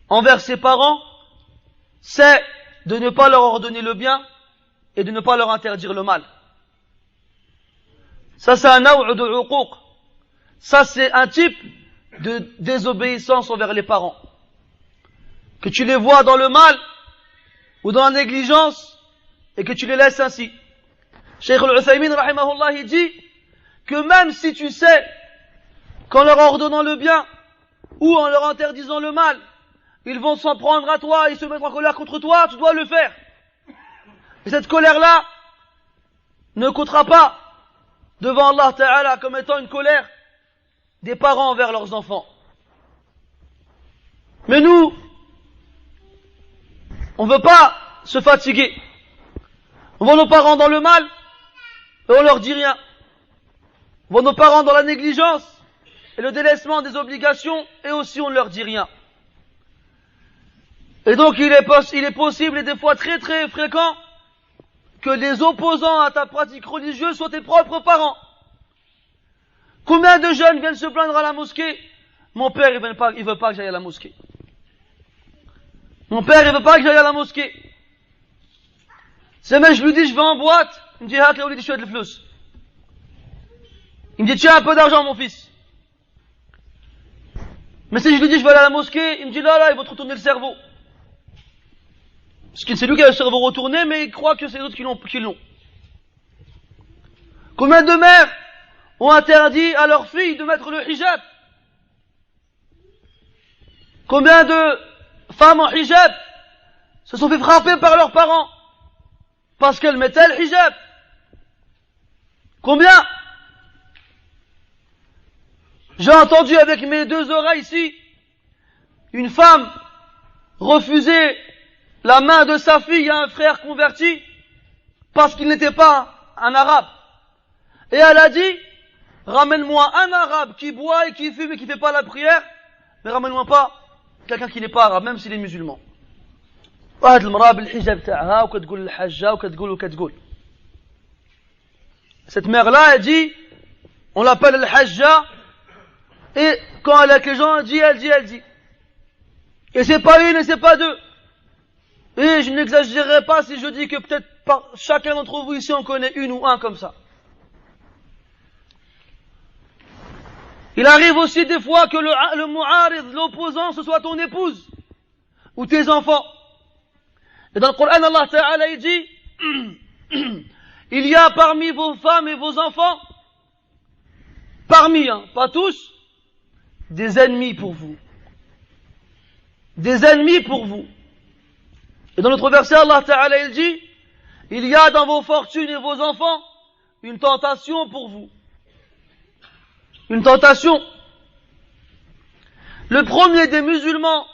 envers ses parents, c'est de ne pas leur ordonner le bien et de ne pas leur interdire le mal. Ça c'est un naw' de uquq. Ça c'est un type de désobéissance envers les parents. Que tu les vois dans le mal ou dans la négligence et que tu les laisses ainsi. Cheikh Al-Uthaymin rahimahullah il dit que même si tu sais qu'en leur ordonnant le bien ou en leur interdisant le mal, ils vont s'en prendre à toi et se mettre en colère contre toi, tu dois le faire. Et cette colère-là ne comptera pas devant Allah Ta'ala comme étant une colère des parents envers leurs enfants. Mais nous, on ne veut pas se fatiguer. On voit nos parents dans le mal et on leur dit rien. On voit nos parents dans la négligence et le délaissement des obligations et aussi on ne leur dit rien. Et donc il est possible et des fois très très fréquent que les opposants à ta pratique religieuse soient tes propres parents. Combien de jeunes viennent se plaindre à la mosquée? Mon père il veut pas que j'aille à la mosquée. Mon père il veut pas que j'aille à la mosquée. C'est mais je lui dis je vais en boîte, il me dit هات لي وليدي شوية الفلوس. Il me dit tiens un peu d'argent mon fils. Mais si je lui dis je vais aller à la mosquée, il me dit là il va te retourner le cerveau. Parce que c'est lui qui a le cerveau retourné, mais il croit que c'est les autres qui l'ont. Combien de mères ont interdit à leurs filles de mettre le hijab? Combien de femmes en hijab se sont fait frapper par leurs parents parce qu'elles mettaient le hijab? Combien? J'ai entendu avec mes deux oreilles ici une femme refuser la main de sa fille à un frère converti parce qu'il n'était pas un arabe. Et elle a dit, ramène-moi un arabe qui boit et qui fume et qui fait pas la prière, mais ramène-moi pas quelqu'un qui n'est pas arabe, même s'il est musulman. واحد المرأة بالحجاب تاعها وكتقول الحجة وكتقول. Cette mère-là, elle dit, on l'appelle الحجة, et quand elle est avec les gens, elle dit. Et c'est pas une et c'est pas deux. Et je n'exagérerai pas si je dis que peut-être chacun d'entre vous ici en connaît une ou un comme ça. Il arrive aussi des fois que le mu'arid, l'opposant, ce soit ton épouse ou tes enfants. Et dans le Coran, Allah Ta'ala il dit il y a parmi vos femmes et vos enfants, parmi, pas tous, des ennemis pour vous. Des ennemis pour vous. Et dans notre verset, Allah Ta'ala il dit il y a dans vos fortunes et vos enfants une tentation pour vous. Une tentation. Le premier des musulmans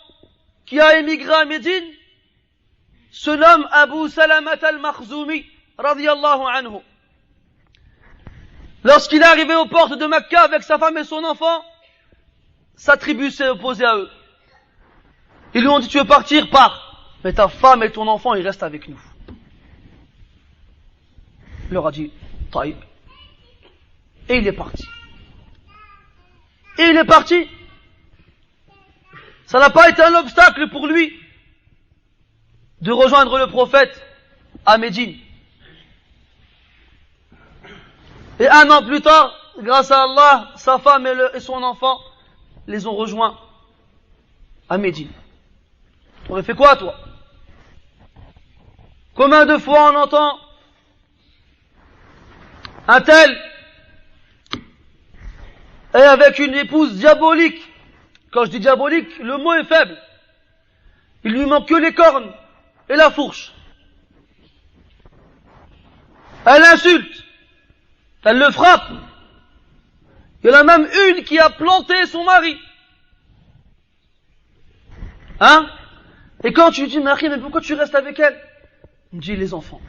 qui a émigré à Médine se nomme Abu Salamat al-Makhzoumi, radiyallahu anhu. Lorsqu'il est arrivé aux portes de Mecca avec sa femme et son enfant, sa tribu s'est opposée à eux. Ils lui ont dit, tu veux partir, pars. Mais ta femme et ton enfant, ils restent avec nous. Il leur a dit, taïb. Et il est parti. Ça n'a pas été un obstacle pour lui de rejoindre le prophète à Médine. Et 1 an plus tard, grâce à Allah, sa femme et son enfant les ont rejoints à Médine. Tu aurais fait quoi, toi? Combien de fois on entend un tel et avec une épouse diabolique. Quand je dis diabolique, le mot est faible. Il lui manque que les cornes et la fourche. Elle insulte. Elle le frappe. Il y en a même une qui a planté son mari. Et quand tu lui dis, Marie, mais pourquoi tu restes avec elle? Il me dit, les enfants.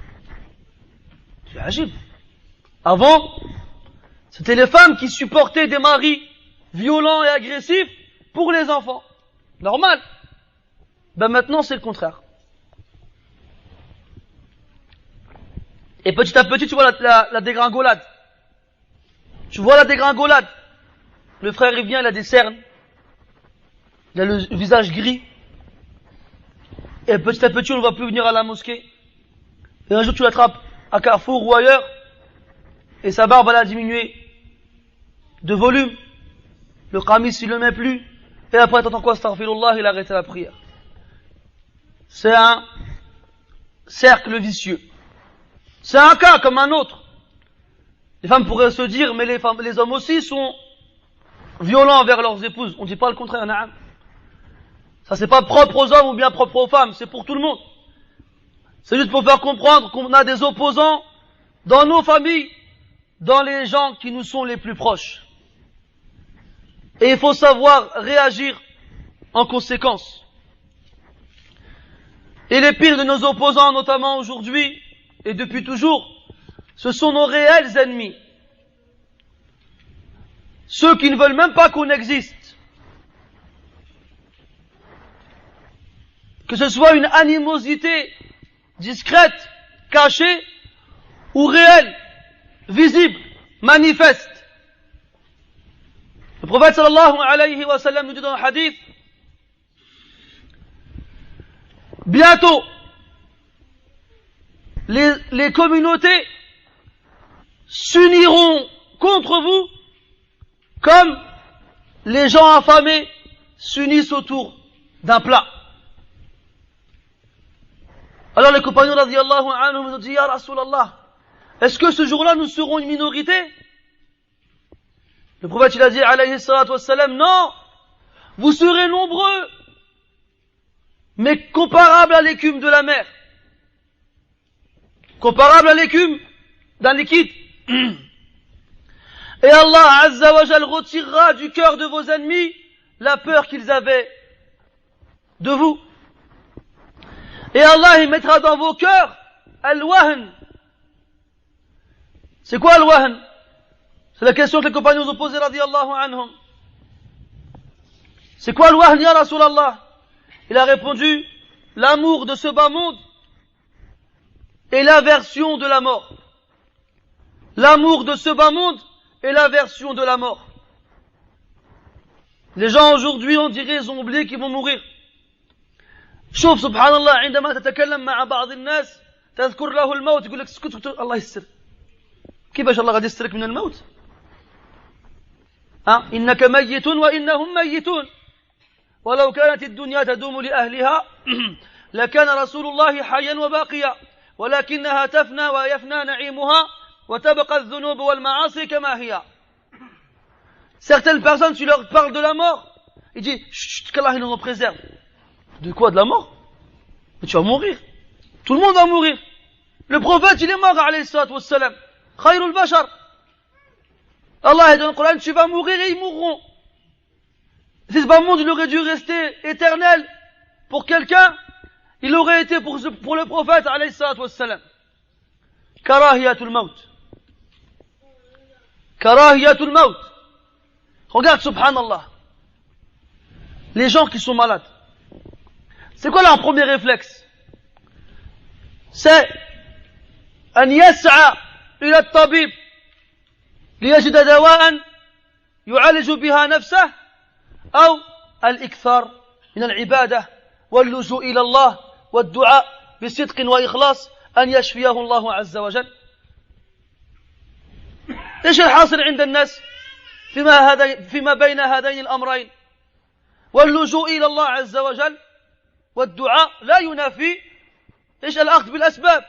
C'est agile. Avant, c'était les femmes qui supportaient des maris violents et agressifs pour les enfants. Normal. Maintenant, c'est le contraire. Et petit à petit, tu vois la dégringolade. Tu vois la dégringolade. Le frère, il vient, il a des cernes. Il a le visage gris. Et petit à petit, on ne va plus venir à la mosquée. Et un jour, tu l'attrapes à Carrefour ou ailleurs. Et sa barbe, elle a diminué de volume. Le qamis, il le met plus. Et après, t'entends quoi, astaghfirullah, il a arrêté la prière. C'est un cercle vicieux. C'est un cas comme un autre. Les femmes pourraient se dire, mais les hommes aussi sont violents envers leurs épouses. On ne dit pas le contraire, na'am. Ça c'est pas propre aux hommes ou bien propre aux femmes, c'est pour tout le monde. C'est juste pour faire comprendre qu'on a des opposants dans nos familles, dans les gens qui nous sont les plus proches. Et il faut savoir réagir en conséquence. Et les pires de nos opposants, notamment aujourd'hui et depuis toujours, ce sont nos réels ennemis. Ceux qui ne veulent même pas qu'on existe. Que ce soit une animosité discrète, cachée, ou réelle, visible, manifeste. Le prophète sallallahu alayhi wa sallam nous dit dans le hadith, bientôt, les communautés s'uniront contre vous comme les gens affamés s'unissent autour d'un plat. Alors les compagnons radiyallahu anhum nous ont dit, Ya Rasulallah, est-ce que ce jour-là nous serons une minorité? Le prophète il a dit, alayhi salatu wassalam, non, vous serez nombreux, mais comparables à l'écume de la mer. Comparable à l'écume d'un liquide. Et Allah Azza wa Jal retirera du cœur de vos ennemis la peur qu'ils avaient de vous. Et Allah il mettra dans vos cœurs al-wahn. C'est quoi al-wahn? C'est la question que les compagnons ont posée radiyallahu anhum. C'est quoi al-wahn ya Rasulallah? Il a répondu, l'amour de ce bas monde et l'aversion de la mort. L'amour de ce bas monde et l'aversion de la mort. Les gens aujourd'hui, on dirait, ils ont oublié qu'ils vont mourir. شوف سبحان الله عندما تتكلم مع بعض الناس تذكر له الموت يقول لك اسكت الله يستر. كيفاش الله غادي يسترك من الموت؟ إنك ميت وإنهم ميتون ولو كانت الدنيا تدوم لأهلها لكان رسول الله حيا وباقيا ولكنها تفنى ويفنى نعيمها وتبقى الذنوب والمعاصي كما هي. Certaines personnes, tu leur parles de la mort, ils disent chut, qu'Allah nous en préserve. De quoi? De la mort? Mais tu vas mourir. Tout le monde va mourir. Le prophète, il est mort, alayhi salatu wassalam. Khayrul bashar. Allah est dans le Coran, tu vas mourir et ils mourront. Si ce bas monde, il aurait dû rester éternel pour quelqu'un, il aurait été pour le prophète, alayhi salatu wassalam. Karahiyatul maut. Karahiyatul maut. Regarde, subhanallah. Les gens qui sont malades. C'est quoi leur premier réflexe? C'est أن يسعى إلى الطبيب ليجد دواء يعالج بها نفسه أو الإكثار من العبادة واللجوء إلى الله والدعاء بصدق وإخلاص أن يشفيه الله عز وجل. إيش الحاصل عند الناس فيما بين هذين الأمرين؟ واللجوء إلى الله عز وجل والدعاء لا ينافي إيش الأخذ بالأسباب،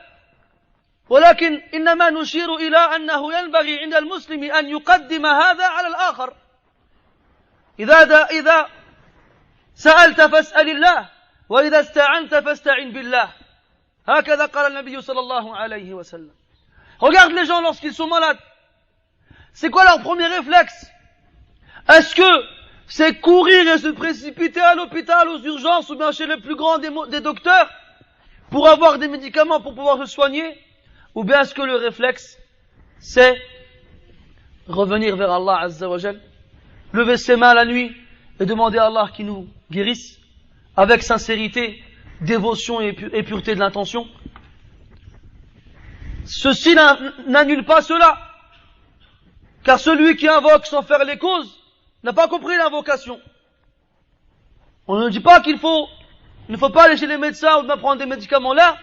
ولكن إنما نشير إلى أنه ينبغي عند المسلم أن يقدم هذا على الآخر. إذا سألت فاسأل الله وإذا استعنت فاستعن بالله. هكذا قال النبي صلى الله عليه وسلم. Regarde les gens lorsqu'ils sont malades. C'est quoi leur premier réflexe? Est-ce que c'est courir et se précipiter à l'hôpital, aux urgences ou bien chez le plus grand des docteurs pour avoir des médicaments pour pouvoir se soigner? Ou bien est-ce que le réflexe c'est revenir vers Allah Azza wa Jal, lever ses mains la nuit et demander à Allah qu'il nous guérisse avec sincérité, dévotion et pureté de l'intention? Ceci n'annule pas cela, car celui qui invoque sans faire les causes n'a pas compris l'invocation. On ne dit pas il ne faut pas aller chez les médecins ou bien prendre des médicaments là,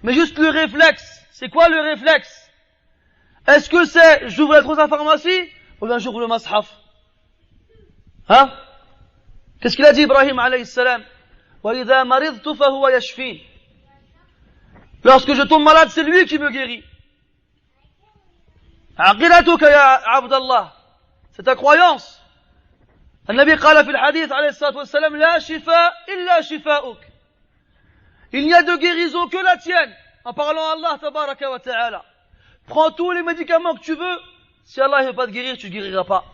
mais juste le réflexe. C'est quoi le réflexe? Est-ce que c'est j'ouvre la trousse à pharmacie ou bien j'ouvre le mashaf? Hein? Qu'est-ce qu'il a dit Ibrahim alayhi salam? وَإِذَا مَرِضْتُ فَهُوَ يَشْفِينِ. Lorsque je tombe malade, c'est lui qui me guérit. عقيدتك يا عبد الله. C'est ta croyance. النبي قال في الحديث عليه الصلاة والسلام لا شفاء إلا شفاؤك. Il n'y a de guérison que la tienne. En parlant à Allah tabaraka wa ta'ala. Prends tous les médicaments que tu veux. Si Allah ne veut pas te guérir, tu ne guériras pas.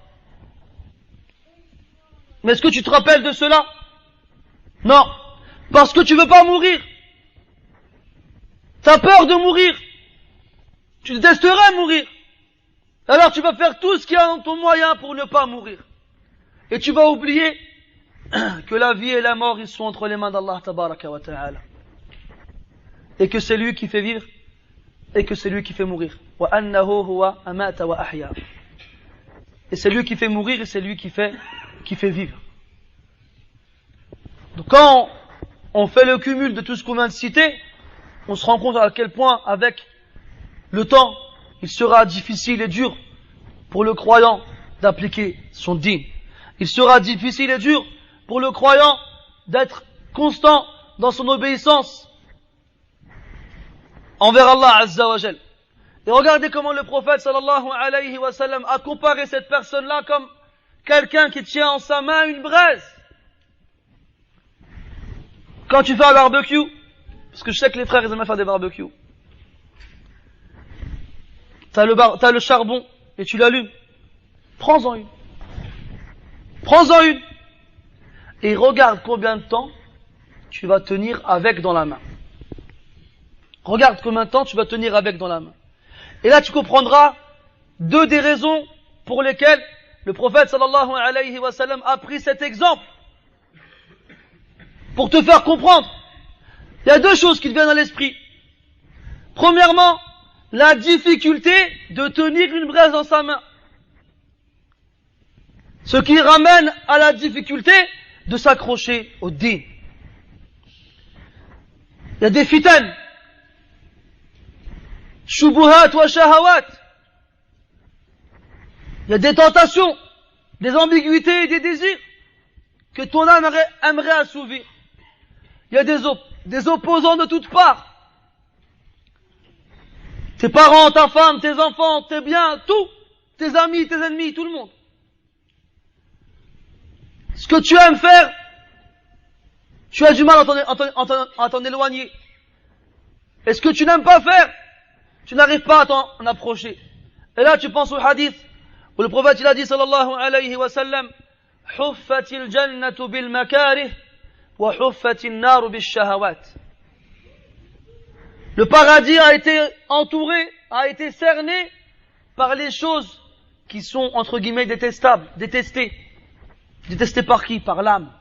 Mais est-ce que tu te rappelles de cela? Non. Parce que tu veux pas mourir. T'as peur de mourir. Tu détesterais mourir. Alors tu vas faire tout ce qu'il y a dans ton moyen pour ne pas mourir. Et tu vas oublier que la vie et la mort, ils sont entre les mains d'Allah tabaraka wa ta'ala. Et que c'est lui qui fait vivre et que c'est lui qui fait mourir. Et c'est lui qui fait mourir et c'est lui qui fait vivre. Donc quand on fait le cumul de tout ce qu'on vient de citer, on se rend compte à quel point avec le temps il sera difficile et dur pour le croyant d'appliquer son dîn. Il sera difficile et dur pour le croyant d'être constant dans son obéissance envers Allah Azza wa Jal. Et regardez comment le prophète sallallahu alayhi wa sallam a comparé cette personne-là comme quelqu'un qui tient en sa main une braise. Quand tu fais un barbecue, parce que je sais que les frères ils aiment faire des barbecues, t'as le charbon et tu l'allumes. Prends-en une. Prends-en une. Et regarde combien de temps tu vas tenir avec dans la main. Regarde combien de temps tu vas tenir avec dans la main. Et là tu comprendras deux des raisons pour lesquelles le prophète sallallahu alayhi wa sallam a pris cet exemple. pour te faire comprendre. Il y a deux choses qui te viennent à l'esprit. Premièrement, la difficulté de tenir une braise dans sa main. Ce qui ramène à la difficulté de s'accrocher au din. Il y a des fitan, shubuhat wa shahawat. Il y a des tentations, des ambiguïtés et des désirs que ton âme aimerait assouvir. Il y a des opposants de toutes parts. Tes parents, ta femme, tes enfants, tes biens, tout. Tes amis, tes ennemis, tout le monde. Ce que tu aimes faire, tu as du mal à t'en éloigner. Et ce que tu n'aimes pas faire, tu n'arrives pas à t'en approcher. Et là, tu penses au hadith où le prophète il a dit sallallahu alayhi wa sallam, huffatil jannatu bil makarih wa huffatil naru bil shahawat. Le paradis a été entouré, a été cerné par les choses qui sont entre guillemets détestables, détestées. Détestées par qui? Par l'âme.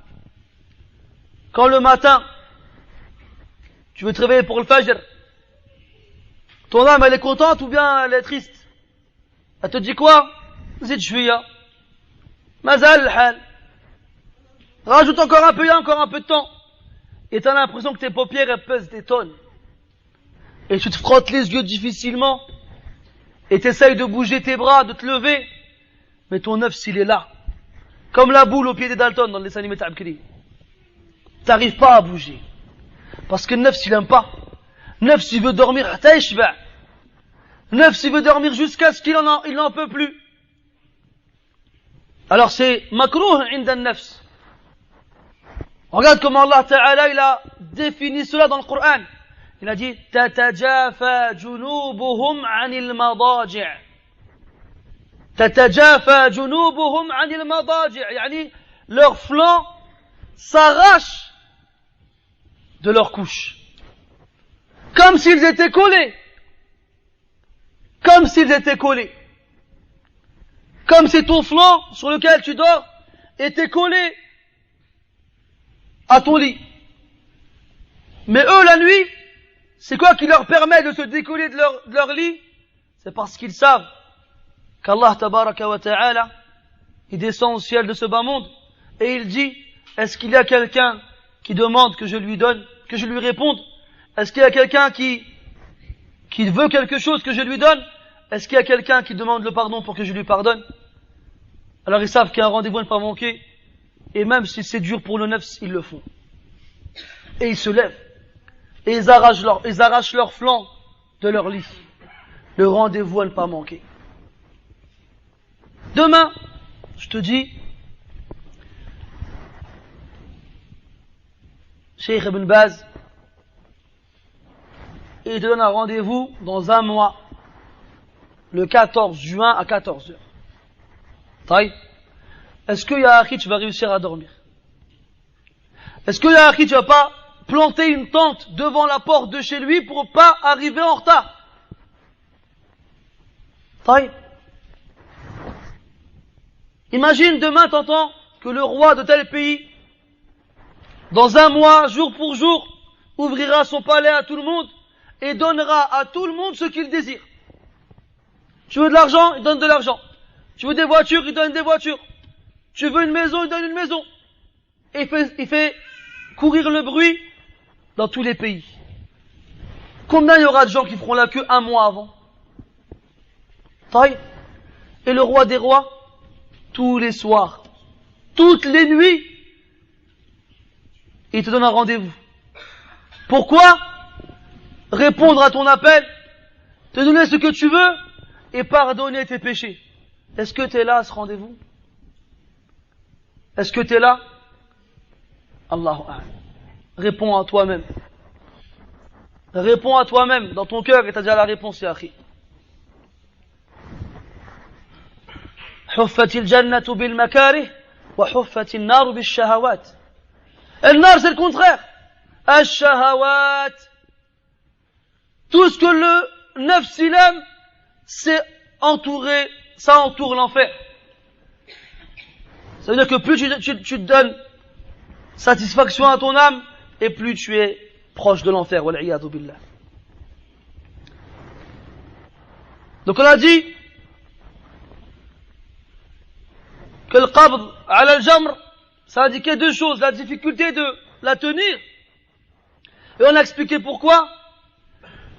Quand le matin, tu veux te réveiller pour le fajr, ton âme elle est contente ou bien elle est triste? Elle te dit quoi? Zid shwiya. Mazal hal. Rajoute encore un peu, il y a encore un peu de temps. Et t'as l'impression que tes paupières elles pèsent des tonnes. Et tu te frottes les yeux difficilement. Et t'essayes de bouger tes bras, de te lever. Mais ton nafs il est là. Comme la boule au pied des Dalton dans les animés Ta'abkiri. T'arrives pas à bouger. Parce que le nafs il aime pas. Nafs il veut dormir hatta yashba'. Nafs il veut dormir jusqu'à ce qu'il n'en peut plus. Alors c'est makruh inda nafs. Regarde comment Allah Ta'ala il a défini cela dans le Coran. Il a dit tatajafa junubuhum 'anil madaji'. تتجافى جنوبهم عن المضاجع يعني leurs flancs s'arrachent de leur couche comme s'ils étaient collés comme si ton flanc sur lequel tu dors était collé à ton lit. Mais eux la nuit, c'est quoi qui leur permet de se décoller de leur lit? C'est parce qu'ils savent qu'Allah tabaraka wa ta'ala, il descend au ciel de ce bas monde, et il dit, est-ce qu'il y a quelqu'un qui demande que je lui donne, que je lui réponde? Est-ce qu'il y a quelqu'un qui veut quelque chose que je lui donne? Est-ce qu'il y a quelqu'un qui demande le pardon pour que je lui pardonne? Alors ils savent qu'il y a un rendez-vous à ne pas manquer, et même si c'est dur pour le nafs, ils le font. Et ils se lèvent, et ils arrachent leur flanc de leur lit. Le rendez-vous à ne pas manquer. Demain, je te dis, Cheikh Ibn Baz, il te donne un rendez-vous dans un mois, le 14 juin à 14h. Taï, est-ce que Yahaki tu vas réussir à dormir? Est-ce que Yahaki tu vas pas planter une tente devant la porte de chez lui pour pas arriver en retard? Taï. Imagine demain t'entends que le roi de tel pays, dans un mois, jour pour jour, ouvrira son palais à tout le monde et donnera à tout le monde ce qu'il désire. Tu veux de l'argent, il donne de l'argent. Tu veux des voitures, il donne des voitures. Tu veux une maison, il donne une maison. Et il fait courir le bruit dans tous les pays. Combien il y aura de gens qui feront la queue un mois avant? Taille. Et le roi des rois, tous les soirs, toutes les nuits, il te donne un rendez-vous. Pourquoi? Répondre à ton appel, te donner ce que tu veux et pardonner tes péchés. Est-ce que tu es là à ce rendez-vous? Est-ce que tu es là? Allahu A'lam. Réponds à toi-même. Réponds à toi-même dans ton cœur et tu as déjà la réponse, ya akhi. حفت الجنة بالمكاره وحفت النار بالشهوات. Et le nar c'est le contraire. الشهوات. Tout ce que le nafs il aime, c'est entouré, ça entoure l'enfer. Ça veut dire que plus tu te donnes satisfaction à ton âme, et plus tu es proche de l'enfer. Wal'iyadu billah. Donc on a dit que le qabd ala al-jamr, ça indiquait deux choses, la difficulté de la tenir, et on a expliqué pourquoi,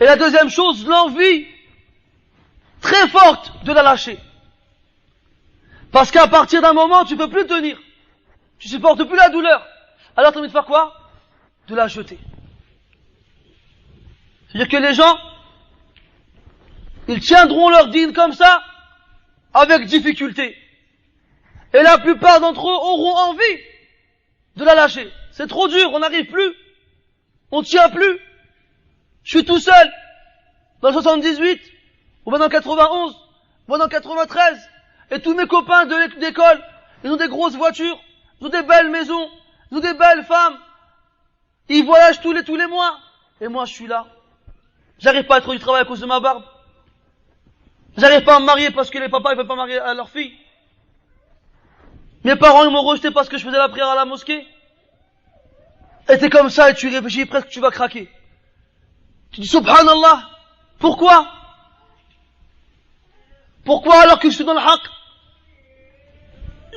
et la deuxième chose, l'envie très forte de la lâcher. Parce qu'à partir d'un moment, tu peux plus tenir, tu supportes plus la douleur, alors tu as envie de faire quoi? De la jeter. C'est-à-dire que les gens, ils tiendront leur dîne comme ça, avec difficulté. Et la plupart d'entre eux auront envie de la lâcher. C'est trop dur, on n'arrive plus. On ne tient plus. Je suis tout seul. Dans le 78, ou bien dans le 91, ou bien dans le 93. Et tous mes copains d'école, ils ont des grosses voitures, ils ont des belles maisons, ils ont des belles femmes. Ils voyagent tous les mois. Et moi, je suis là. J'arrive pas à trouver du travail à cause de ma barbe. J'arrive pas à me marier parce que les papas, ils veulent pas marier à leur fille. Mes parents, ils m'ont rejeté parce que je faisais la prière à la mosquée. Et t'es comme ça et tu réfléchis presque que tu vas craquer. Tu dis subhanallah. Pourquoi? Pourquoi alors que je suis dans le haqq?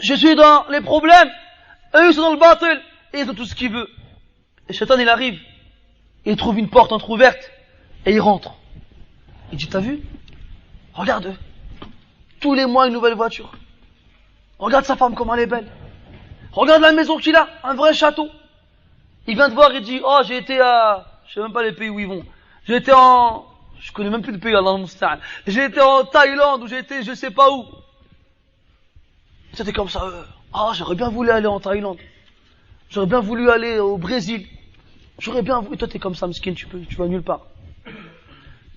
Je suis dans les problèmes. Eux, ils sont dans le batil. Et ils ont tout ce qu'ils veulent. Et Shaitan, il arrive. Il trouve une porte entrouverte. Et il rentre. Il dit, t'as vu? Regarde. Tous les mois, une nouvelle voiture. Regarde sa femme, comment elle est belle. Regarde la maison qu'il a. Un vrai château. Il vient te voir, il dit, oh, j'ai été à, je sais même pas les pays où ils vont. J'ai été je connais même plus le pays, Allah musta'an. J'ai été en Thaïlande, ou j'ai été je sais pas où. C'était comme ça, j'aurais bien voulu aller en Thaïlande. J'aurais bien voulu aller au Brésil. J'aurais bien voulu, toi t'es comme ça, miskin, tu vas nulle part.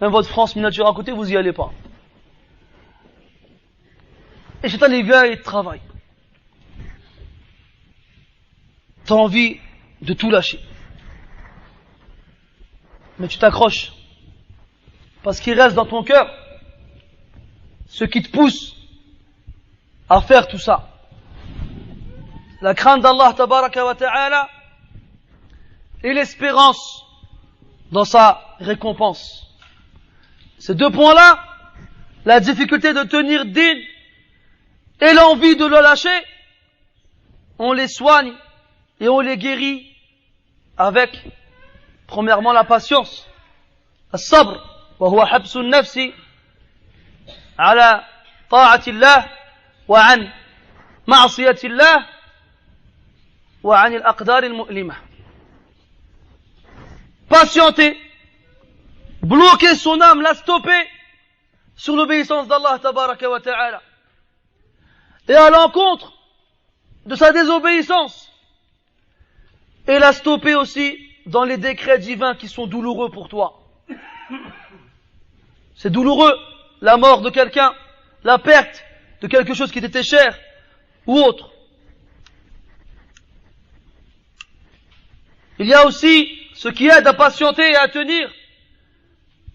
Même votre France miniature à côté, vous y allez pas. Et Shaitan, il vient et il travaille. T'as envie de tout lâcher. Mais tu t'accroches. Parce qu'il reste dans ton cœur ce qui te pousse à faire tout ça. La crainte d'Allah tabaraka wa ta'ala et l'espérance dans sa récompense. Ces deux points-là, la difficulté de tenir digne et l'envie de le lâcher, on les soigne et on les guérit avec, premièrement, la patience. الصبر وهو حبس النفس على طاعة الله وعن معصية الله وعن الأقدار المؤلمة. Patienter, bloquer son âme, la stopper sur l'obéissance d'Allah tabaraka wa ta'ala et à l'encontre de sa désobéissance et la stopper aussi dans les décrets divins qui sont douloureux pour toi. C'est douloureux, la mort de quelqu'un, la perte de quelque chose qui t'était cher ou autre. Il y a aussi ce qui aide à patienter et à tenir,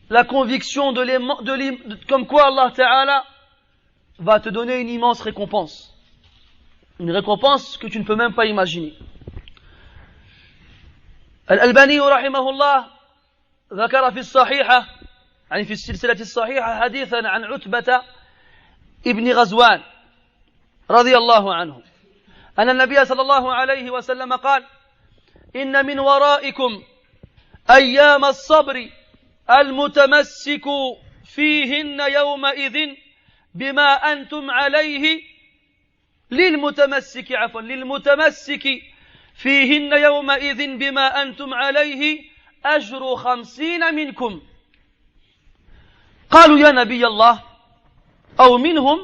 la conviction comme quoi Allah Ta'ala va te donner une immense récompense. Une récompense que tu ne peux même pas imaginer. الألباني رحمه الله ذكر في الصحيحة يعني في السلسلة الصحيحة حديثا عن عتبة ابن غزوان رضي الله عنه أن النبي صلى الله عليه وسلم قال إن من ورائكم أيام الصبر المتمسك فيهن يومئذ بما أنتم عليه للمتمسك فيهن يومئذ بما أنتم عليه أجر 50 منكم. قالوا يا نبي الله أو منهم؟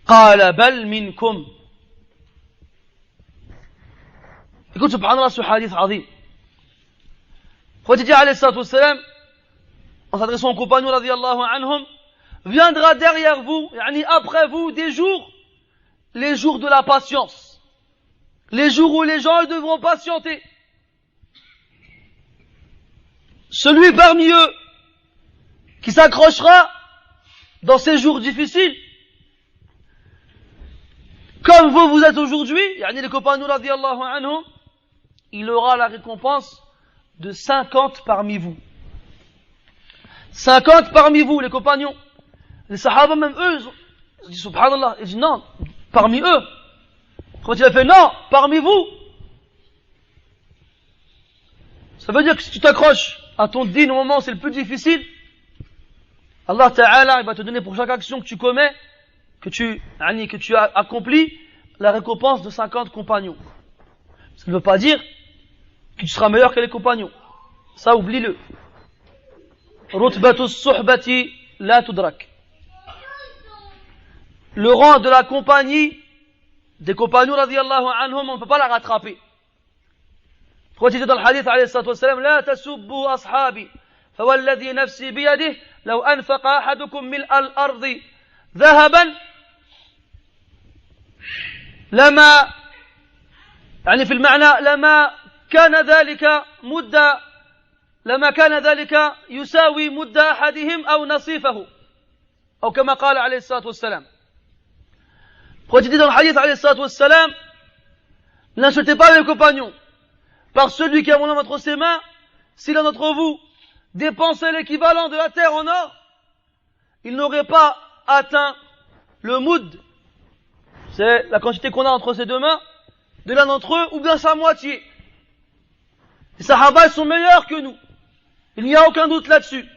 قال بل منكم. يقول سبحان الله ce hadith عظيم. Prophète alayhi salatu wassalam, en s'adressant aux compagnons radiyallahu anhum, viendra derrière vous, yani après vous, des jours, les jours de la patience. Les jours où les gens devront patienter. Celui parmi eux qui s'accrochera dans ces jours difficiles, comme vous êtes aujourd'hui, yani les compagnons radiyallahu anhum, il aura la récompense de 50 parmi vous. 50 parmi vous, les compagnons. Les sahaba, même eux, ils disent subhanallah, ils disent non, parmi eux. Quand il a fait non, parmi vous. Ça veut dire que si tu t'accroches à ton dîn au moment où c'est le plus difficile, Allah Ta'ala, il va te donner pour chaque action que tu commets, que tu as accompli, la récompense de 50 compagnons. Ça ne veut pas dire que tu seras meilleur que les compagnons. Ça, oublie-le. Rutbatu suhbati la tudrak. Le rang de la compagnie des compagnons radiyallahu anhum, on ne peut pas la rattraper. Pourquoi tu dis dans le hadith alayhi salatu wassalam, la tasubbu ashabi, fawalladhi nafsi biyadih, law anfaqa ahadukum mil'a al-ardi dhahaban, لما يعني في المعنى لما كان ذلك يساوي مد أحدهم أو نصيفه أو كما قال عليه الصلاة والسلام. Quand il dit dans le hadith عليه الصلاة والسلام, n'insultez pas les compagnons, par celui qui a mon âme entre ses mains, si l'un d'entre vous dépensait l'équivalent de la terre en or, il n'aurait pas atteint le moud, c'est la quantité qu'on a entre ses deux mains, de l'un d'entre eux, ou bien sa moitié. Les sahaba, ils sont meilleurs que nous. Il n'y a aucun doute là-dessus.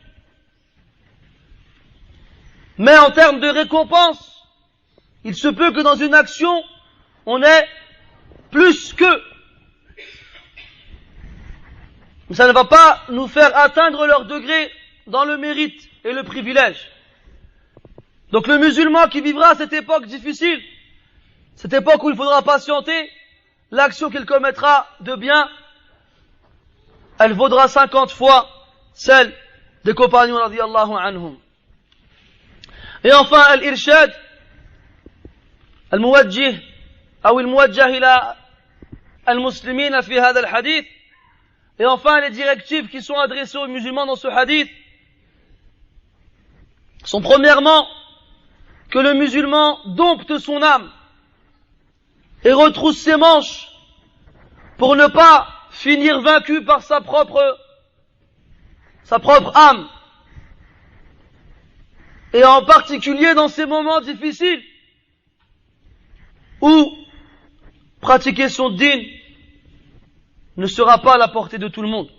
Mais en termes de récompense, il se peut que dans une action, on ait plus qu'eux. Mais ça ne va pas nous faire atteindre leur degré dans le mérite et le privilège. Donc le musulman qui vivra cette époque difficile, cette époque où il faudra patienter, l'action qu'il commettra de bien, elle vaudra 50 fois celle des compagnons radiyallahu anhum. Et enfin, al-irshad, al-muwajjih, ou al-muwajjah ila al-muslimina fi hadha al-hadith. Et enfin, les directives qui sont adressées aux musulmans dans ce hadith sont premièrement que le musulman dompte son âme et retrousse ses manches pour ne pas finir vaincu par sa propre âme. Et en particulier dans ces moments difficiles où pratiquer son din ne sera pas à la portée de tout le monde.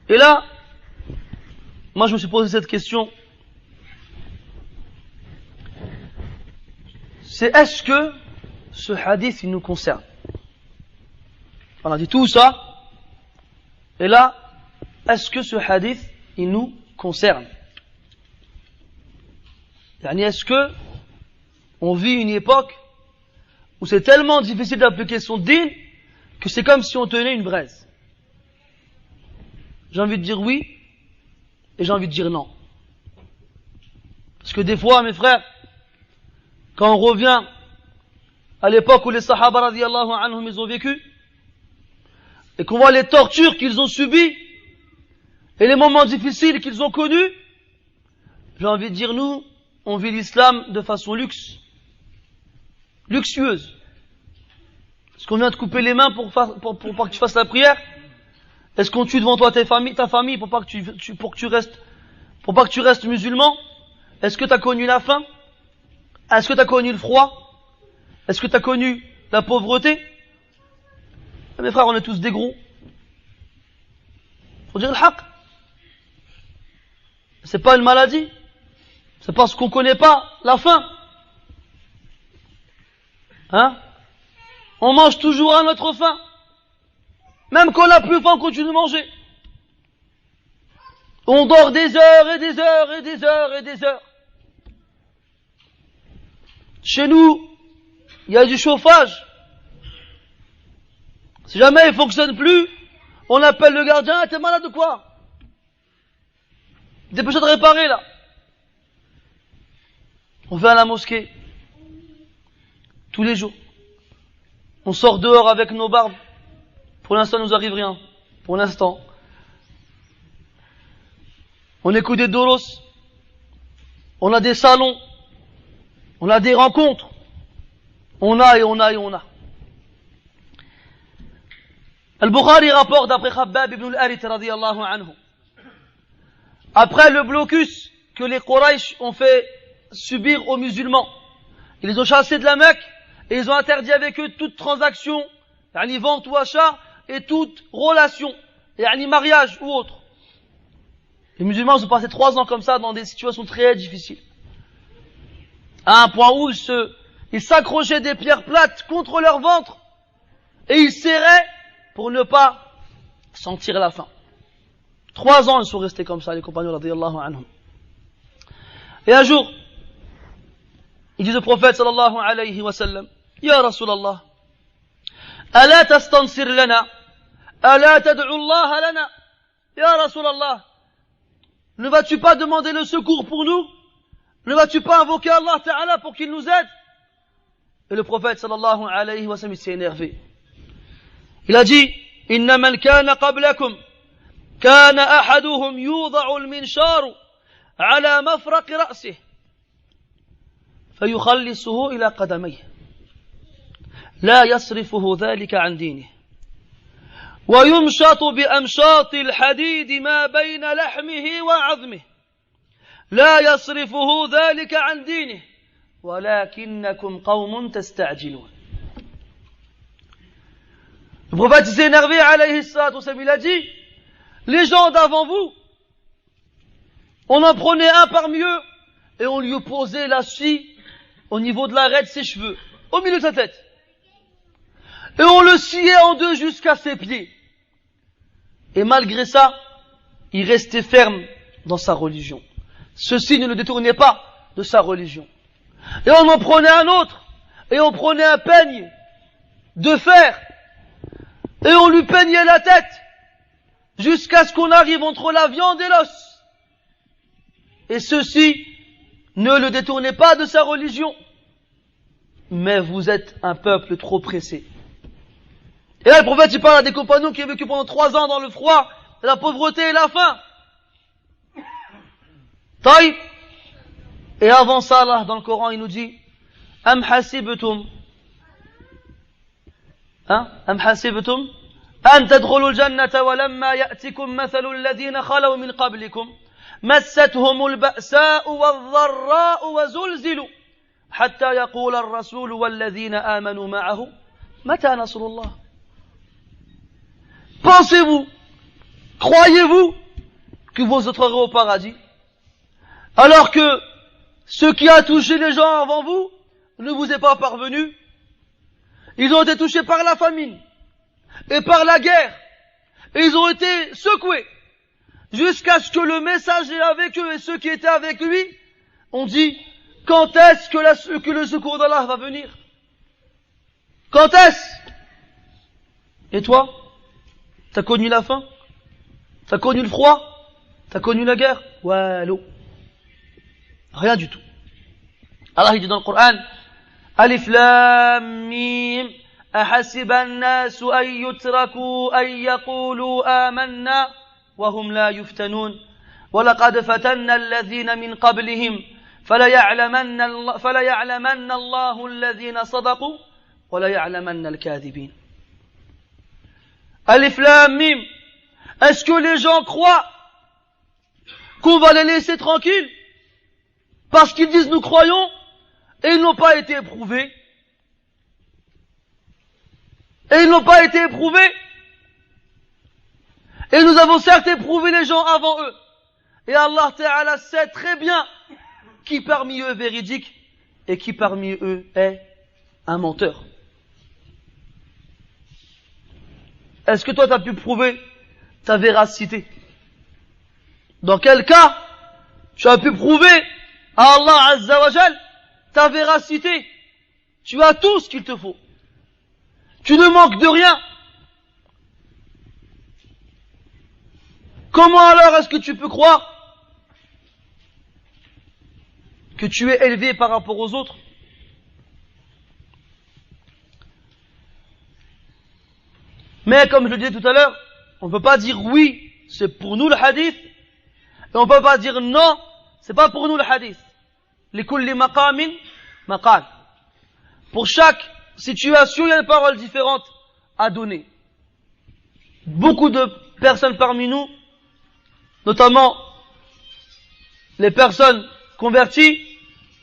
Et là, moi je me suis posé cette question. C'est est-ce que ce hadith il nous concerne? On a dit tout ça. Et là, est-ce que ce hadith il nous concerne? Est-ce que on vit une époque où c'est tellement difficile d'appliquer son din que c'est comme si on tenait une braise? J'ai envie de dire oui et j'ai envie de dire non. Parce que des fois, mes frères, quand on revient à l'époque où les sahaba radiyallahu anhum ils ont vécu, et qu'on voit les tortures qu'ils ont subies, et les moments difficiles qu'ils ont connus, j'ai envie de dire nous, on vit l'islam de façon luxueuse. Est-ce qu'on vient te couper les mains pour pas que tu fasses la prière? Est-ce qu'on tue devant toi ta famille pour pas que tu restes musulman? Est-ce que tu as connu la faim? Est-ce que tu as connu le froid? Est-ce que tu as connu la pauvreté? Mes frères, on est tous des gros. Faut dire le haq. C'est pas une maladie. C'est parce qu'on connaît pas la faim. Hein? On mange toujours à notre faim. Même quand on n'a plus faim, on continue de manger. On dort des heures et des heures et des heures et des heures. Chez nous, il y a du chauffage. Si jamais il fonctionne plus, on appelle le gardien, t'es malade ou quoi? Dépêche-toi de réparer là. On va à la mosquée. Tous les jours. On sort dehors avec nos barbes. Pour l'instant, il nous arrive rien. Pour l'instant. On écoute des doros. On a des salons. On a des rencontres. On a et on a et on a. Al-Bukhari rapporte d'après Khabbab ibn al-Arith radiyallahu anhu. Après le blocus que les Quraysh ont fait subir aux musulmans, ils les ont chassés de la Mecque et ils ont interdit avec eux toute transaction, yani vente ou achat, et toute relation, yani mariage ou autre. Les musulmans ont passé 3 ans comme ça dans des situations très difficiles. À un point où ils s'accrochaient des pierres plates contre leur ventre et ils serraient pour ne pas sentir la faim. 3 ans ils sont restés comme ça, les compagnons radiyallahu anhum. Et un jour, il dit au prophète sallallahu alayhi wa sallam, Ya Rasulallah, Ala tastansir lana, Ala tad'u Allah lana, Ya Rasulallah, ne vas-tu pas demander le secours pour nous? Ne vas-tu pas invoquer Allah Ta'ala pour qu'il nous aide? Et le prophète sallallahu alayhi wa sallam s'est énervé. Il a dit, Inna man kana qablakum, kana ahaduhum yuda'u al-minsharu ala mafraq ra'sih, fayukhallisuhu ila qadamayh, la yasrifuhu dhalika an dinih, wa yumshatu bi amshati al-hadid ma bayna lahmihi wa 'azmihi, la yasrifuhu dhalika an dinih, walakinnakum qawmun tasta'jilun. Le prophète s'est énervé, alayhi salatu wassalam, il a dit, les gens d'avant vous, on en prenait un parmi eux, et on lui opposait la scie au niveau de l'arête de ses cheveux, au milieu de sa tête. Et on le sciait en deux jusqu'à ses pieds. Et malgré ça, il restait ferme dans sa religion. Ceci ne le détournait pas de sa religion. Et on en prenait un autre, et on prenait un peigne de fer, et on lui peignait la tête, jusqu'à ce qu'on arrive entre la viande et l'os. Et ceci ne le détournait pas de sa religion. Mais vous êtes un peuple trop pressé. Et là, le prophète, il parle à des compagnons qui ont vécu pendant 3 ans dans le froid, la pauvreté et la faim. Taïb. Et avant ça, là, dans le Coran, il nous dit, Am hasibtum, Am hasibtum, an tadkhulul jannata wa lamma ya'tikum mathalul ladhina khalaw min qablikum, مستهم البأساء والضراء وزلزلوا حتى يقول الرسول والذين آمنوا معه متى نصر الله. Pensez-vous, croyez-vous que vous entrerez au paradis alors que ce qui a touché les gens avant vous ne vous est pas parvenu? Ils ont été touchés par la famine et par la guerre et ils ont été secoués jusqu'à ce que le messager avec eux et ceux qui étaient avec lui ont dit, quand est-ce que le secours d'Allah va venir? Quand est-ce? Et toi? T'as connu la faim? T'as connu le froid? T'as connu la guerre? Ouais, l'eau. Rien du tout. Allah il dit dans le Coran, Alif Lam Mim, ahasiba an-nasu an yutraku an yaqulu amanna وهم لا يفتنون ولقد فتنا الذين من قبلهم فليعلمن الله الذين صدقوا وليعلمن الكاذبين. Alif Lam Mim. Est-ce que les gens croient qu'on va les laisser tranquilles parce qu'ils disent nous croyons et ils n'ont pas été éprouvés? Et ils n'ont pas été éprouvés? Et nous avons certes éprouvé les gens avant eux. Et Allah Ta'ala sait très bien qui parmi eux est véridique et qui parmi eux est un menteur. Est-ce que toi tu as pu prouver ta véracité? Dans quel cas tu as pu prouver à Allah Azza wa Jal ta véracité? Tu as tout ce qu'il te faut. Tu ne manques de rien. Comment alors est-ce que tu peux croire que tu es élevé par rapport aux autres? Mais comme je le disais tout à l'heure, on ne peut pas dire oui, c'est pour nous le hadith, et on ne peut pas dire non, c'est pas pour nous le hadith. لكل مقام maqal. Pour chaque situation, il y a une parole différente à donner. Beaucoup de personnes parmi nous, notamment les personnes converties,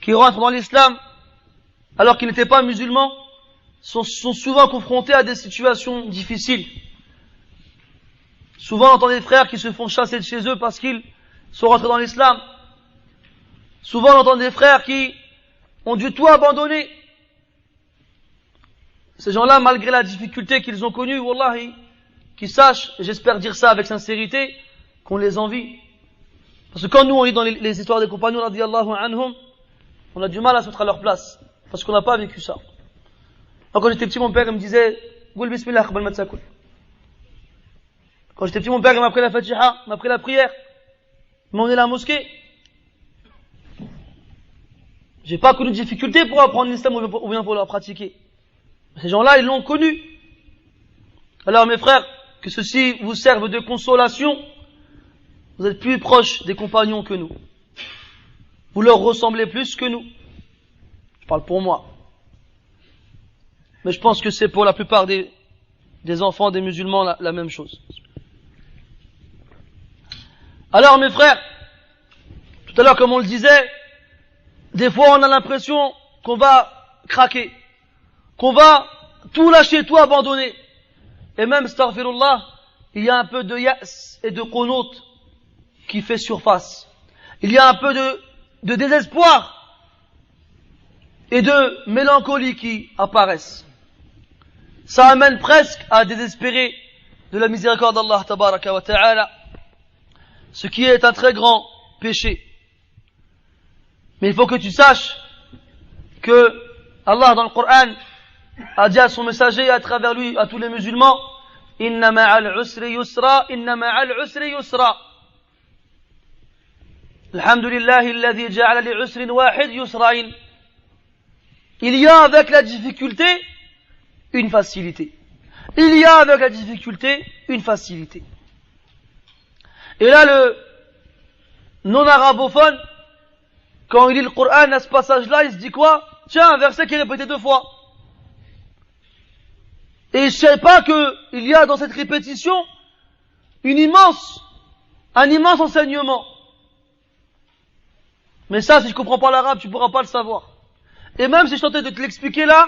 qui rentrent dans l'islam alors qu'ils n'étaient pas musulmans, sont souvent confrontés à des situations difficiles. Souvent, on entend des frères qui se font chasser de chez eux parce qu'ils sont rentrés dans l'islam. Souvent, on entend des frères qui ont dû tout abandonner. Ces gens-là, malgré la difficulté qu'ils ont connue, wallahi, qu'ils sachent, et j'espère dire ça avec sincérité, qu'on les envie. Parce que quand nous, on lit dans les histoires des compagnons, radiyallahu anhum, on a du mal à se mettre à leur place. Parce qu'on n'a pas vécu ça. Quand j'étais petit, mon père, il me disait, Goul bismillah, qabal ma tsakul. Quand j'étais petit, mon père, il m'a appris la fatiha, il m'a appris la prière. Il m'a emmené à la mosquée. J'ai pas connu de difficulté pour apprendre l'islam ou bien pour le pratiquer. Ces gens-là, ils l'ont connu. Alors, mes frères, que ceci vous serve de consolation, vous êtes plus proches des compagnons que nous. Vous leur ressemblez plus que nous. Je parle pour moi. Mais je pense que c'est pour la plupart des enfants des musulmans la même chose. Alors mes frères, tout à l'heure comme on le disait, des fois on a l'impression qu'on va craquer, qu'on va tout lâcher, tout abandonner. Et même, astaghfirullah, il y a un peu de ya's et de qunut qui fait surface. Il y a un peu de désespoir et de mélancolie qui apparaissent. Ça amène presque à désespérer de la miséricorde d'Allah tabaraka wa ta'ala, ce qui est un très grand péché. Mais il faut que tu saches que Allah dans le Coran a dit à son messager et à travers lui à tous les musulmans, Inna ma'al usri yusra, inna ma'al usri yusra. Alhamdulillahi alladhi ja'ala li usrin wahid yusrain. Il y a avec la difficulté une facilité. Il y a avec la difficulté une facilité. Et là, le non-arabophone, quand il lit le Coran à ce passage-là, il se dit quoi? Tiens, un verset qui est répété 2 fois. Et je ne sais pas qu'il y a dans cette répétition un immense enseignement. Mais ça, si je comprends pas l'arabe, tu pourras pas le savoir. Et même si je tentais de te l'expliquer là,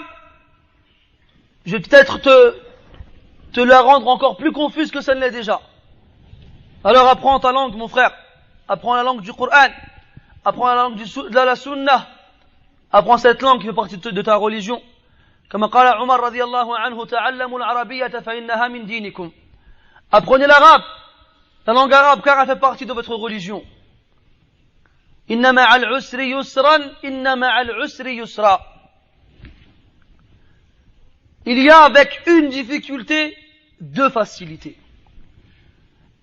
je vais peut-être te la rendre encore plus confuse que ça ne l'est déjà. Alors apprends ta langue, mon frère. Apprends la langue du Coran. Apprends la langue de la Sunnah. Apprends cette langue qui fait partie de ta religion. Comme قال عمر رضي الله عنه تعلموا العربية فإنها من دينكم. Apprenez l'arabe, la langue arabe, car elle fait partie de votre religion. إن مع العسر يسرا إن مع العسر يسرا. Il y a avec une difficulté 2 facilités.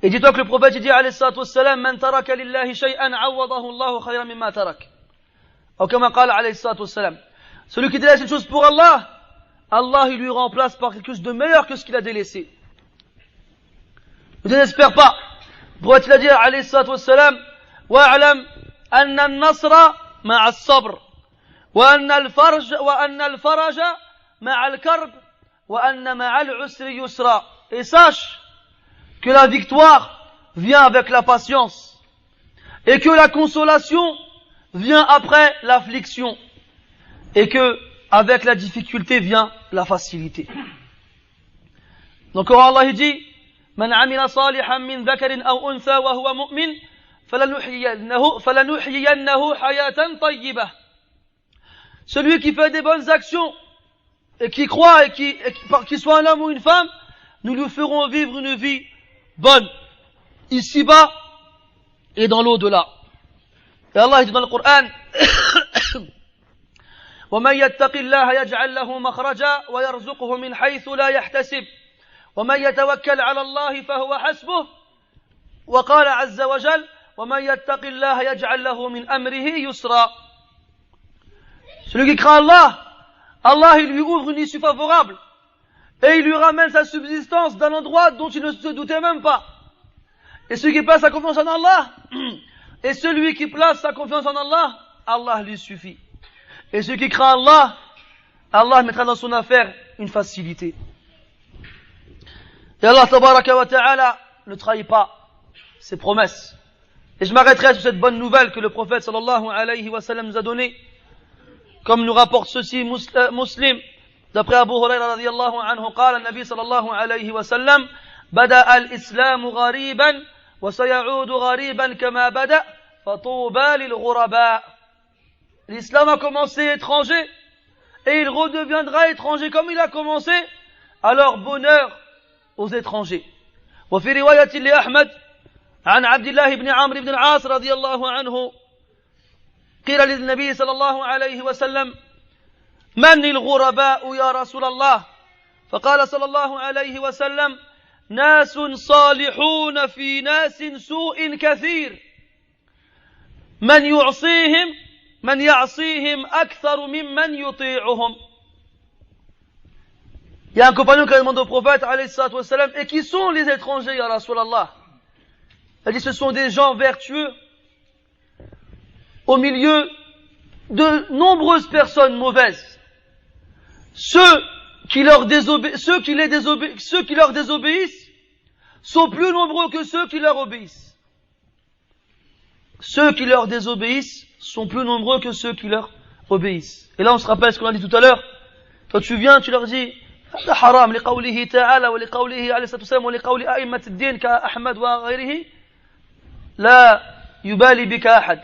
Et dis-toi que le prophète dit alayhi salatu wassalam man taraka lillahi shay'an awadahu Allahu khayran mimma tarak. Ou comme قال alayhi salatu wassalam. Celui qui délaisse une chose pour Allah, Allah il lui remplace par quelque chose de meilleur que ce qu'il a délaissé. Ne désespère pas. Le prophète il a dit alayhi salatu wassalam wa'alam أن النصر مع الصبر وأن الفرج مع الكرب وأن مع العسر يسرا. Et sache que la victoire vient avec la patience et que la consolation vient après l'affliction et que avec la difficulté vient la facilité. Donc Allah dit من عمل صالحا من ذكر أو أنثى وهو مؤمن فلنحيينه حياة طيبة. Celui qui fait des bonnes actions et qui croit et qu'il soit un homme ou une femme, nous lui ferons vivre une vie bonne ici-bas et dans l'au-delà. Et Allah dit dans le Coran ومن يتق الله يجعل له مخرجا ويرزقه من حيث لا يحتسب ومن يتوكل على الله فهو حسبه وقال عز وجل ومن يتق الله يجعل له من أمره يسرا. Celui qui craint Allah il lui ouvre une issue favorable et il lui ramène sa subsistance d'un endroit dont il ne se doutait même pas. Et celui qui place sa confiance en Allah, Allah lui suffit. Et celui qui craint Allah, Allah mettra dans son affaire une facilité. Et Allah tabaraka wa ta'ala ne trahit pas ses promesses. Et je m'arrêterai sur cette bonne nouvelle que le prophète sallallahu alayhi wa sallam nous a donnée. Comme nous rapporte ceci Muslim, d'après Abu Huraira radiyallahu anhu, قال النبي صلى الله عليه وسلم بدأ الإسلام غريبا وسيعود غريبا كما بدأ فطوبى للغرباء. L'islam a commencé étranger et il redeviendra étranger comme il a commencé, alors bonheur aux étrangers. وفي رواية لأحمد عن عبد الله بن عمرو بن العاص رضي الله عنه قيل للنبي صلى الله عليه وسلم من الغرباء يا رسول الله؟ فقال صلى الله عليه وسلم ناس صالحون في ناس سوء كثير من يعصيهم أكثر ممن يطيعهم. Il y a un compagnon qui a demandé au prophète alayhi salatu wassalam, et qui sont les étrangers ya Rasulallah? Il a dit ce sont des gens vertueux au milieu de nombreuses personnes mauvaises. Ceux qui leur désobéissent sont plus nombreux que ceux qui leur obéissent. Ceux qui leur désobéissent sont plus nombreux que ceux qui leur obéissent. Et là on se rappelle ce qu'on a dit tout à l'heure. Toi tu viens, tu leur dis هذا حرام لقوله تعالى ولقوله عليه الصلاة والسلام ولقول أئمة الدين كأحمد وغيره لا يبالي بك أحد.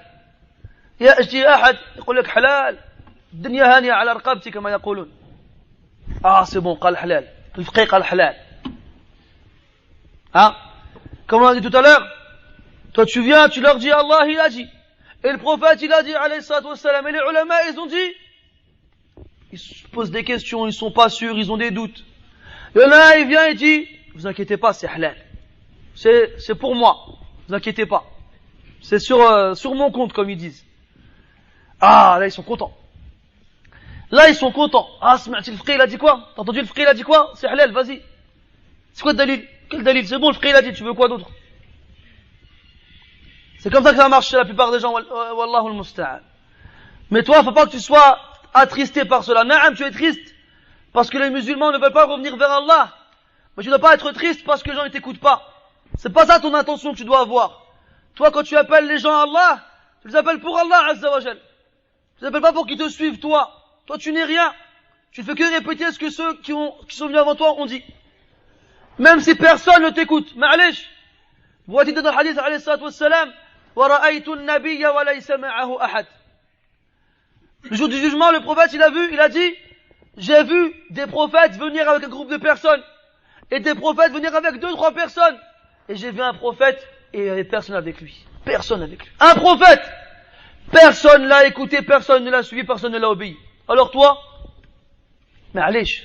يأتي أحد يقول لك حلال الدنيا هانية على رقبتي كما يقولون. c'est bon, قال حلال الفقيه قال حلال. Comme on a dit tout à l'heure, toi tu viens, tu leur dis Allah il a dit, et le prophète il a dit alayhi salatu wassalam, et les ulama ils ont dit, ils se posent des questions, ils sont pas sûrs, ils ont des doutes. Et là il vient et dit, vous inquiétez pas, c'est halal, c'est pour moi, vous inquiétez pas, c'est sur mon compte comme ils disent. Là ils sont contents. Là ils sont contents. سمعت الفقيه il a dit quoi? T'as entendu le faqih il a dit quoi? C'est halal, vas-y. C'est quoi le dalil? Quel dalil? C'est bon, le faqih il a dit, tu veux quoi d'autre? C'est comme ça que ça marche chez la plupart des gens, wallahu al-musta'an. Mais toi, faut pas que tu sois attristé par cela. Naam, tu es triste parce que les musulmans ne veulent pas revenir vers Allah. Mais tu ne dois pas être triste parce que les gens ne t'écoutent pas. C'est pas ça ton intention que tu dois avoir. Toi, quand tu appelles les gens à Allah, tu les appelles pour Allah, azza wa jal. Tu les appelles pas pour qu'ils te suivent, toi. Toi, tu n'es rien. Tu ne fais que répéter ce que ceux qui sont venus avant toi ont dit. Même si personne ne t'écoute. Ma'alish. Vous voyez dans le hadith, alayhi salatu wassalam, وَرَأَيْتُ النَّبِيَّ وَلَيْسَ مَعَهُ أَحَدٍ. Le jour du jugement, le prophète, il a dit, j'ai vu des prophètes venir avec un groupe de personnes, et des prophètes venir avec 2-3 personnes, et j'ai vu un prophète, et il n'y avait personne avec lui. Personne avec lui. Un prophète! Personne l'a écouté, personne ne l'a suivi, personne ne l'a obéi. Alors toi, معليش.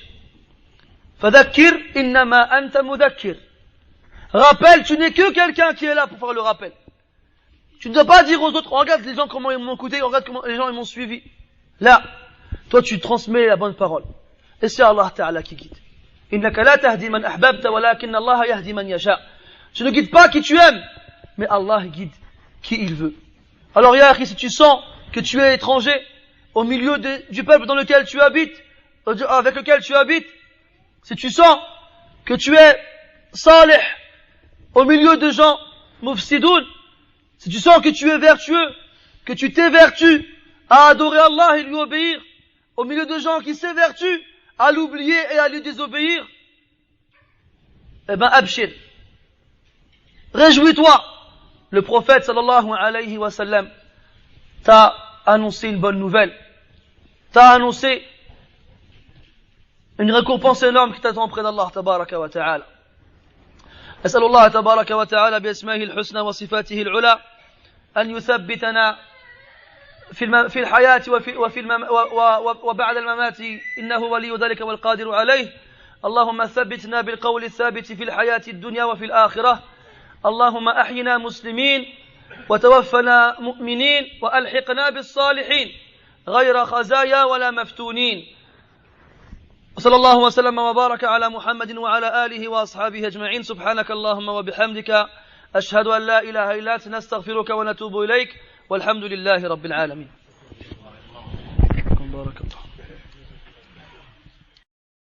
فذكر إنما أنت مذكر. Rappelle, tu n'es que quelqu'un qui est là pour faire le rappel. Tu ne dois pas dire aux autres, regarde les gens comment ils m'ont écouté, regarde comment les gens ils m'ont suivi. Là, toi tu transmets la bonne parole. Et c'est Allah Ta'ala qui guide. إنك لا تهدي من أحببت ولكن الله يهدي من يشاء. Tu ne guides pas qui tu aimes, mais Allah guide qui il veut. Alors ya akhi, si tu sens que tu es étranger au milieu du peuple dans lequel tu habites, avec lequel tu habites, si tu sens que tu es salih au milieu de gens mufsidoun, si tu sens que tu es vertueux, que tu t'évertues à adorer Allah et lui obéir, au milieu de gens qui s'évertuent à l'oublier et à lui désobéir, eh ben abshir, réjouis-toi. Le prophète sallallahu alayhi wa sallam t'a annoncé une bonne nouvelle, t'a annoncé une récompense énorme qui t'attend près d'Allah tabaraka wa ta'ala. أسأل الله تبارك وتعالى بأسمائه الحسنى وصفاته العلى أن يثبتنا في الحياة وبعد الممات إنه ولي ذلك والقادر عليه. اللهم ثبتنا بالقول الثابت في الحياة الدنيا وفي الآخرة. اللهم أحينا مسلمين وتوفنا مؤمنين وألحقنا بالصالحين غير خزايا ولا مفتونين. وصلى الله وسلم وبارك على محمد وعلى آله وأصحابه أجمعين. سبحانك اللهم وبحمدك أشهد أن لا إله إلا أنت نستغفرك ونتوب إليك والحمد لله رب العالمين.